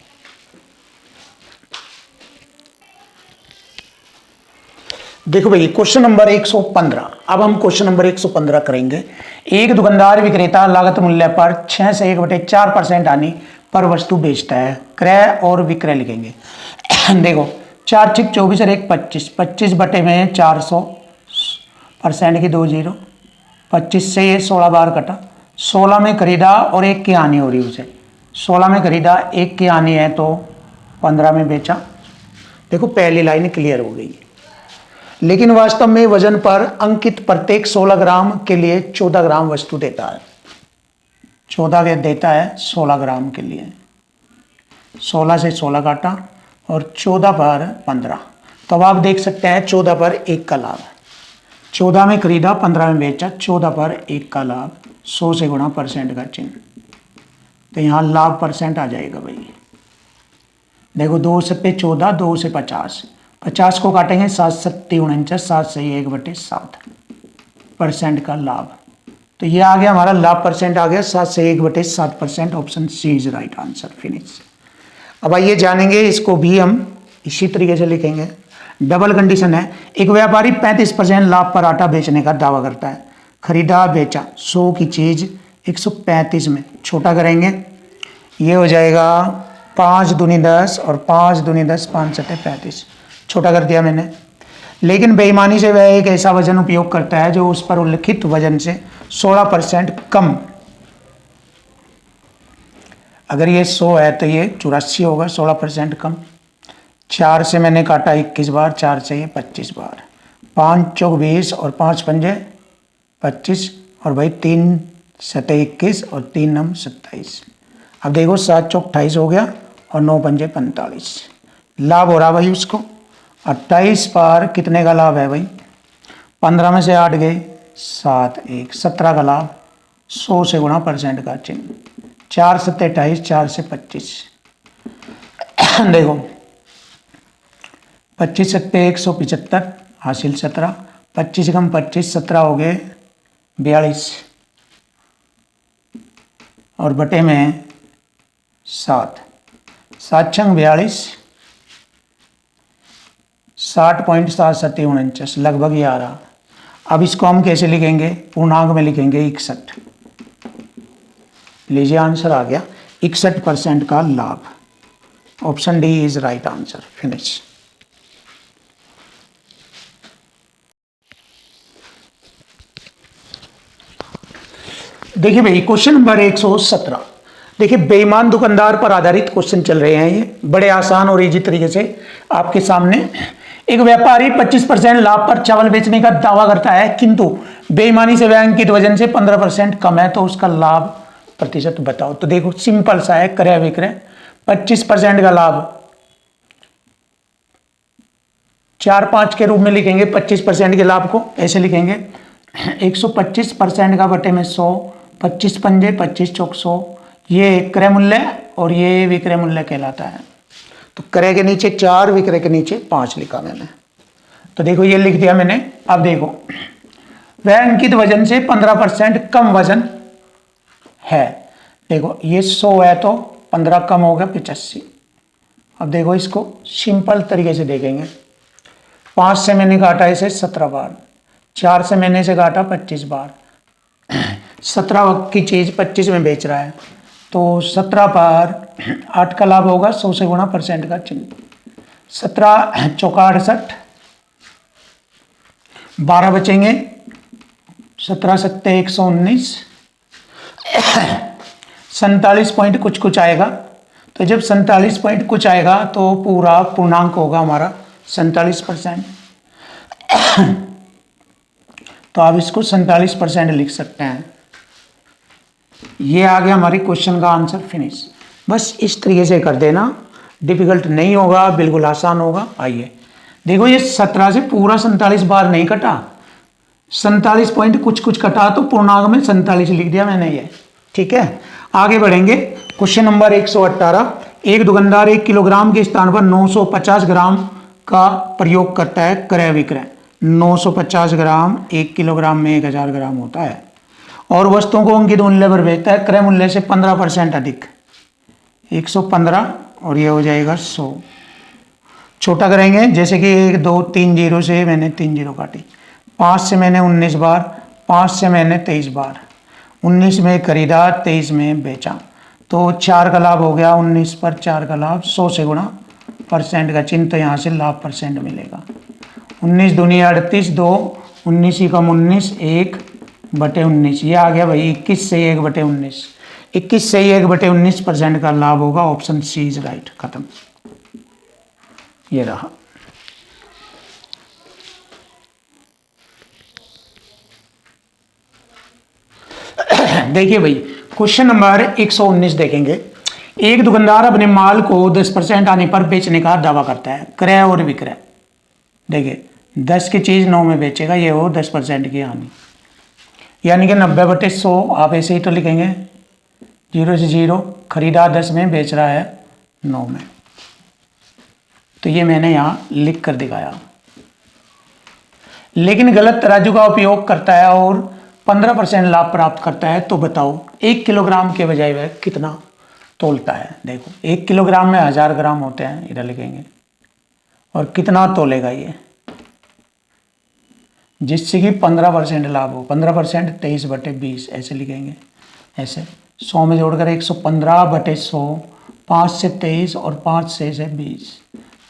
देखो भाई क्वेश्चन नंबर 115। अब हम क्वेश्चन नंबर 115 करेंगे। एक दुकानदार विक्रेता लागत मूल्य पर 6 से 1/4% हानि पर वस्तु बेचता है। क्रय और विक्रय लिखेंगे। देखो 4 6 24 और 1 25, 25 बटे में 400% की 2 0, 25 से ये 16 बार कटा, 16 में खरीदा और 1 की हानि हो रही उसे। 16 में खरीदा, 1 की हानि है तो 15 में बेचा। देखो पहली लाइन क्लियर हो गई। लेकिन वास्तव में वजन पर अंकित प्रत्येक 16 ग्राम के लिए 14 ग्राम वस्तु देता है। 14 के देता है 16 ग्राम के लिए। 16 से 16 काटा और 14 पर 15, तो अब आप देख सकते हैं 14 पर 1 का लाभ। 14 में खरीदा, 15 में बेचा, 14 पर 1 का लाभ, 100 से गुणा परसेंट का चिन्ह, तो यहाँ लाभ परसेंट आ जाएगा भाई। देखो 2 से पे 14, 2 से 50, 50 को काटेंगे 7 सत्ती 49, 7 से 1/7 परसेंट का लाभ। तो ये आ गया हमारा लाभ परसेंट आ गया 7 से 1/7%। Option C is right answer. Finish. अब आइए जानेंगे, इसको भी हम इसी तरीके से लिखेंगे। डबल कंडीशन है, एक व्यापारी 35% लाभ पर आटा बेचने का दावा करता है। खरीदा बेचा 100 की चीज 135 में, छोटा करेंगे, ये हो जाएगा 5 दूनी 10 और 5 दूनी 10, 5 सत्ते 35, छोटा कर दिया मैंने। लेकिन बेईमानी से वह एक ऐसा वजन उपयोग करता है जो उस पर उल्लिखित वजन से 16% कम। अगर ये 100 है तो ये 84 होगा, 16% कम। 4 से मैंने काटा 21 बार, 4 से ये 25 बार, 5 चौक 20 और 5 पंजे 25, और भाई 3 सत्ते 21 और 3 नम 27। अब देखो 7 चौक 28 हो गया और 9 पंजे 45। लाभ हो रहा भाई उसको 28 पर कितने का लाभ है भाई, 15 में से 8 गए 7, 1 17 का लाभ, 100 से गुणा परसेंट का चिन्ह, 4 सत्ते 28, 4 से 25। देखो 25 सत्ते 175, हासिल 17, 25 कम 25, 17 हो गए 42, और बटे में 7, 7 छंग 42, 60.749 लगभग ये आ रहा। अब इसको हम कैसे लिखेंगे, पूर्णांक में लिखेंगे 61। लीजिए आंसर आ गया 61% का लाभ। Option D is right answer. Finish. देखिए भाई क्वेश्चन नंबर 117। देखिए बेईमान दुकानदार पर आधारित क्वेश्चन चल रहे हैं, ये बड़े आसान और इजी तरीके से आपके सामने। एक व्यापारी 25% लाभ पर चावल बेचने का दावा करता है, किंतु बेईमानी से वह अंकित वजन से 15% कम है, तो उसका लाभ प्रतिशत बताओ। तो देखो सिंपल सा है, क्रय विक्रय 25% का लाभ 4-5 के रूप में लिखेंगे। 25% के लाभ को ऐसे लिखेंगे 125% का बटे में 100, 25 पंजे 25 चौक 100, ये क्रय मूल्य और ये विक्रय मूल्य कहलाता है। तो क्रय के नीचे 4, विक्रय के नीचे 5 लिखा मैंने। तो देखो ये लिख दिया मैंने। अब देखो वह अंकित वजन से 15% कम वजन है। देखो ये 100 है तो 15 कम हो गया 85। अब देखो इसको सिंपल तरीके से देखेंगे। 5 से मैंने काटा इसे 17 बार, 4 से मैंने इसे काटा 25 बार, 17 की चीज 25 में बेच रहा है, तो 17 पर 8 का लाभ होगा, 100 से गुणा परसेंट का चिन्ह, 17 चौका 68, 12 बचेंगे, 17 सत्ते 119, 47 पॉइंट कुछ कुछ आएगा। तो जब 47 पॉइंट कुछ आएगा तो पूरा पूर्णांक होगा हमारा 47%। तो आप इसको 47% लिख सकते हैं। ये आ गया हमारी क्वेश्चन का आंसर। फिनिश। बस इस तरीके से कर देना, डिफिकल्ट नहीं होगा, बिल्कुल आसान होगा। आइए देखो ये 17 से पूरा 47 बार नहीं कटा, 47 पॉइंट कुछ कुछ कटा, तो पूर्णांक में 47 लिख दिया मैंने ये। ठीक है, आगे बढ़ेंगे। Question number 118। एक दुकानदार 1 किलोग्राम के स्थान पर 950 ग्राम का प्रयोग करता है। क्रय विक्रय 950 ग्राम, 1 किलोग्राम में 1000 ग्राम होता है, और वस्तुओं को अंकित मूल्य पर बेचता है क्रय मूल्य से 15% अधिक, 115, और ये हो जाएगा 100। छोटा करेंगे, जैसे कि 1 2 3 जीरो से मैंने 3 जीरो काटी, 5 से मैंने 19 बार, 5 से मैंने 23 बार, 19 में खरीदा 23 में बेचा, तो 4 का लाभ हो गया, 19 पर 4 का लाभ, 100 से गुणा परसेंट का चिन्ह, तो यहाँ से लाभ परसेंट मिलेगा। 19 दूनी 38, 2 19 ही कम 19, 1/19, ये आ गया भाई 21 से 1/19, 21 से 1/19% का लाभ होगा। Option C is right. खत्म, ये रहा। देखिए भाई क्वेश्चन नंबर 119 देखेंगे। एक दुकानदार अपने माल को 10% आने पर बेचने का दावा करता है। क्रय और विक्रय, देखिए 10 की चीज़ 9 में बेचेगा, ये हो 10% की हानि। यानी कि 90/100 आप ऐसे ही तो लिखेंगे, 0 से 0, खरीदार 10 में, बेच रहा है 9 में। तो ये मैंने यहाँ लिख कर दिखाया। लेकिन गलत तराजू का उपयोग करता है और 15% लाभ प्राप्त करता है, तो बताओ 1 किलोग्राम के बजाय वह कितना तोलता है। देखो 1 किलोग्राम में 1000 ग्राम होते हैं, इधर लिखेंगे, और कितना तोलेगा ये, जिससे कि 15% लाभ हो। 15% 23/20 ऐसे लिखेंगे, ऐसे 100 में जोड़कर 115/100, 5 से 23 और 5 से 20,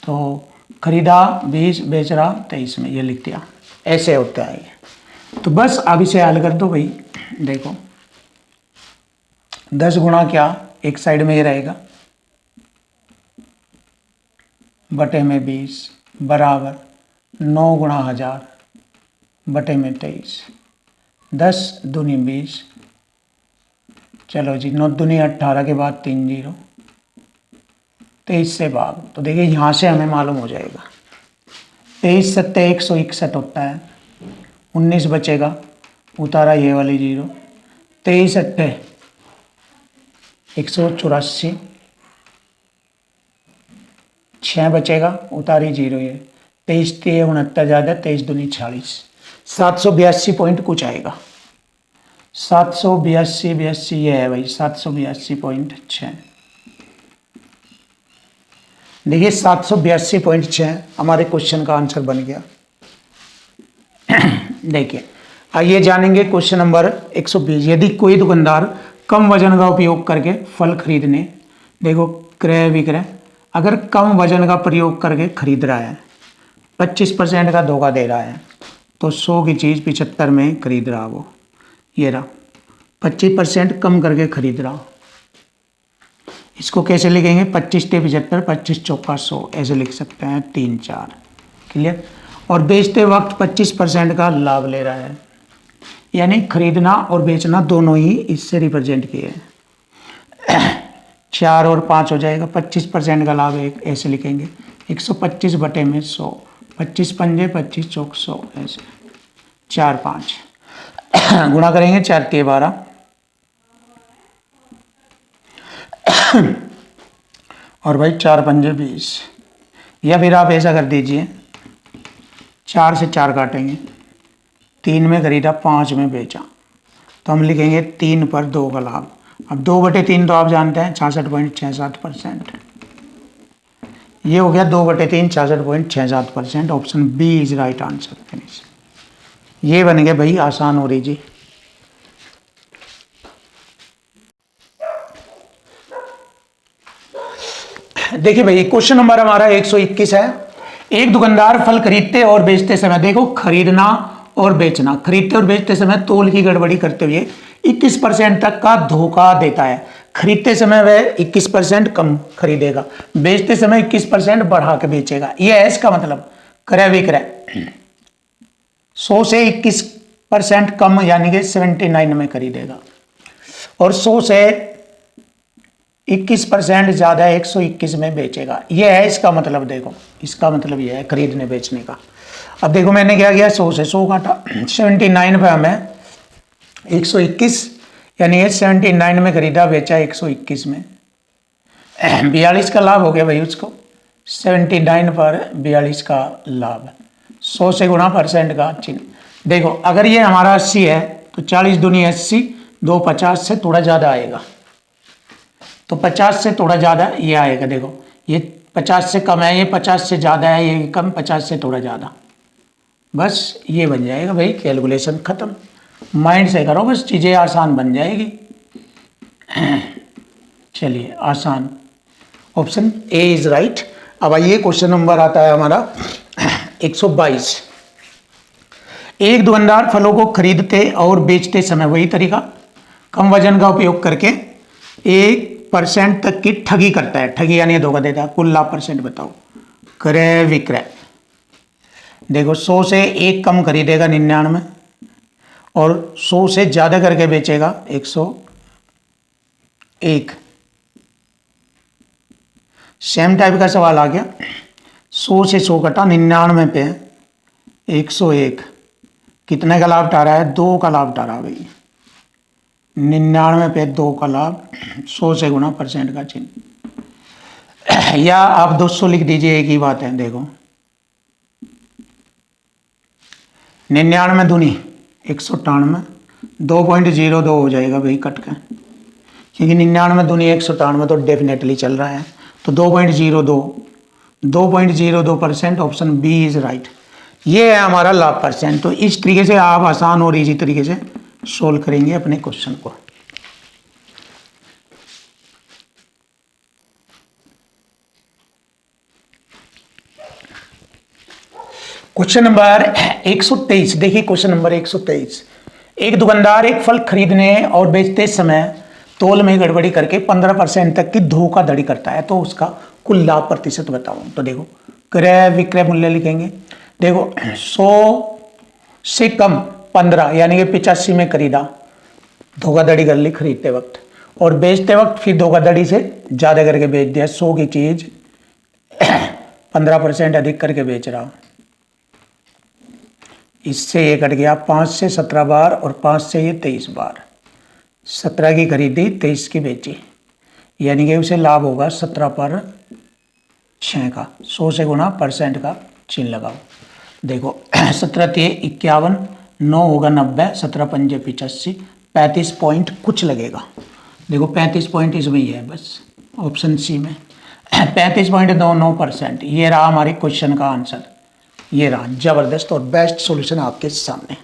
तो खरीदा 20, बेच रहा 23 में, ये लिख दिया। ऐसे होता है ये। तो बस अब इसे हल कर दो भाई। देखो 10 गुणा क्या, एक साइड में ये रहेगा, बटे में 20 बराबर 9 गुणा 1000 बटे में 23, 10 दूनी 20, चलो जी 9 दूनी 18 के बाद 3 0, 23 से भाग। तो देखिए यहाँ से हमें मालूम हो जाएगा, 23 सत्ते 161 होता है, 19 बचेगा, उतारा ये वाली 0, 23 अट्ठे 184, 6 बचेगा, उतारी 0, ये 23 3 69 ज़्यादा, 23 दूनी 46, 782 पॉइंट कुछ आएगा। 782 ये है भाई, 782.6। देखिए 782.6 हमारे क्वेश्चन का आंसर बन गया। देखिए आइए जानेंगे क्वेश्चन नंबर 120। यदि कोई दुकानदार कम वजन का उपयोग करके फल खरीदने, देखो क्रय विक्रय, अगर कम वजन का प्रयोग करके खरीद रहा है, 25% का धोखा दे रहा है, तो 100 की चीज़ 75 में खरीद रहा, वो ये रहा 25% कम करके खरीद रहा। इसको कैसे लिखेंगे, 25 × 75, 25 चौका 100, ऐसे लिख सकते हैं, 3 4, क्लियर। और बेचते वक्त 25% का लाभ ले रहा है, यानी खरीदना और बेचना दोनों ही इससे रिप्रेजेंट किए हैं। 4 और 5 हो जाएगा, 25% का लाभ एक, ऐसे लिखेंगे 125 बटे में 100, 25 पंजे 25 चौक 100, ऐसे 4 5 गुणा करेंगे, 4 के 12, और भाई 4 पंजे 20, या फिर आप ऐसा कर दीजिए, 4 से 4 काटेंगे, 3 में खरीदा 5 में बेचा, तो हम लिखेंगे 3 पर 2 का लाभ। अब 2/3 तो आप जानते हैं 66.67%, ये हो गया 2/3 66.67%। Option B is right answer. Finish. ये बन गया भाई आसान हो रही जी। देखिए भाई क्वेश्चन नंबर हमारा 121 है। एक दुकानदार फल खरीदते और बेचते समय, देखो खरीदना और बेचना, खरीदते और बेचते समय तोल की गड़बड़ी करते हुए 21% तक का धोखा देता है। खरीदते समय वह 21% कम खरीदेगा, बेचते समय 21% बढ़ा के बेचेगा। यह है इसका मतलब क्रय विक्रय। 100 से 21% कम यानी कि 79 में खरीदेगा, और 100 से 21% ज़्यादा 121 में बेचेगा। यह है इसका मतलब। देखो इसका मतलब यह है खरीदने बेचने का। अब देखो मैंने क्या किया, 100 से 100 काटा, 79 पे हमें 121, यानी ये 79 में खरीदा, बेचा 121 में, 42 का लाभ हो गया भाई उसको। 79 पर 42 का लाभ, 100 से गुणा परसेंट का चिन्ह। देखो अगर ये हमारा 80 है तो 40 दूनी 80, 2 50 से थोड़ा ज़्यादा आएगा, तो 50 से थोड़ा ज़्यादा ये आएगा। देखो ये 50 से कम है, ये 50 से ज़्यादा है, ये कम, 50 से थोड़ा ज़्यादा, बस ये बन जाएगा भाई। कैलकुलेशन ख़त्म, माइंड से करो बस, चीज़ें आसान बन जाएगी। चलिए आसान, ऑप्शन ए इज राइट। अब आइए क्वेश्चन नंबर आता है हमारा 122। एक दुकानदार फलों को खरीदते और बेचते समय वही तरीका, कम वजन का उपयोग करके 1% तक की ठगी करता है। ठगी यानी धोखा देता है। कुल लाभ परसेंट बताओ। क्रय विक्रय, देखो 100 से 1 कम खरीदेगा 99, और 100 से ज़्यादा करके बेचेगा 101। सेम टाइप का सवाल आ गया। 100 से 100 कटा, 99 पे 101 कितने का लाभ उठा रहा है? 2 का लाभ उठा रहा है भाई। 99 पे 2 का लाभ, 100 से गुना परसेंट का चिन्ह, या आप 200 लिख दीजिए, एक ही बात है। देखो 99 दूनी 198, 2.02 हो जाएगा भाई कट का, क्योंकि 99 दूनी 198 तो डेफिनेटली चल रहा है, तो 2.02% ऑप्शन बी इज राइट। ये है हमारा लाभ परसेंट। तो इस तरीके से आप आसान और इजी तरीके से सोल्व करेंगे अपने क्वेश्चन को। क्वेश्चन नंबर 123 देखिए, क्वेश्चन नंबर 123। एक दुकानदार एक फल खरीदने और बेचते समय तोल में गड़बड़ी करके 15% तक की धोखाधड़ी करता है, तो उसका कुल लाभ प्रतिशत बताओ। तो देखो क्रय विक्रय मूल्य लिखेंगे। देखो 100 से कम 15 यानी कि 85 में खरीदा, धोखाधड़ी कर ली खरीदते वक्त, और बेचते वक्त फिर धोखाधड़ी से ज़्यादा करके बेच दिया। 100 की चीज़ 15% अधिक करके बेच रहा हूँ, इससे ये कट गया 5 से 17 बार और 5 से ये 23 बार। 17 की खरीदी 23 की बेची, यानी कि उसे लाभ होगा 17 पर 6 का। 100 से गुना परसेंट का चिन्ह लगाओ। देखो 17 ते 51, 9 होगा 90, 17 पंजे 85, 35 पॉइंट कुछ लगेगा। देखो 35 पॉइंट इसमें ही है बस, ऑप्शन सी में 35.29%। ये रहा हमारे क्वेश्चन का आंसर, ये रहा। जबरदस्त और बेस्ट सॉल्यूशन आपके सामने।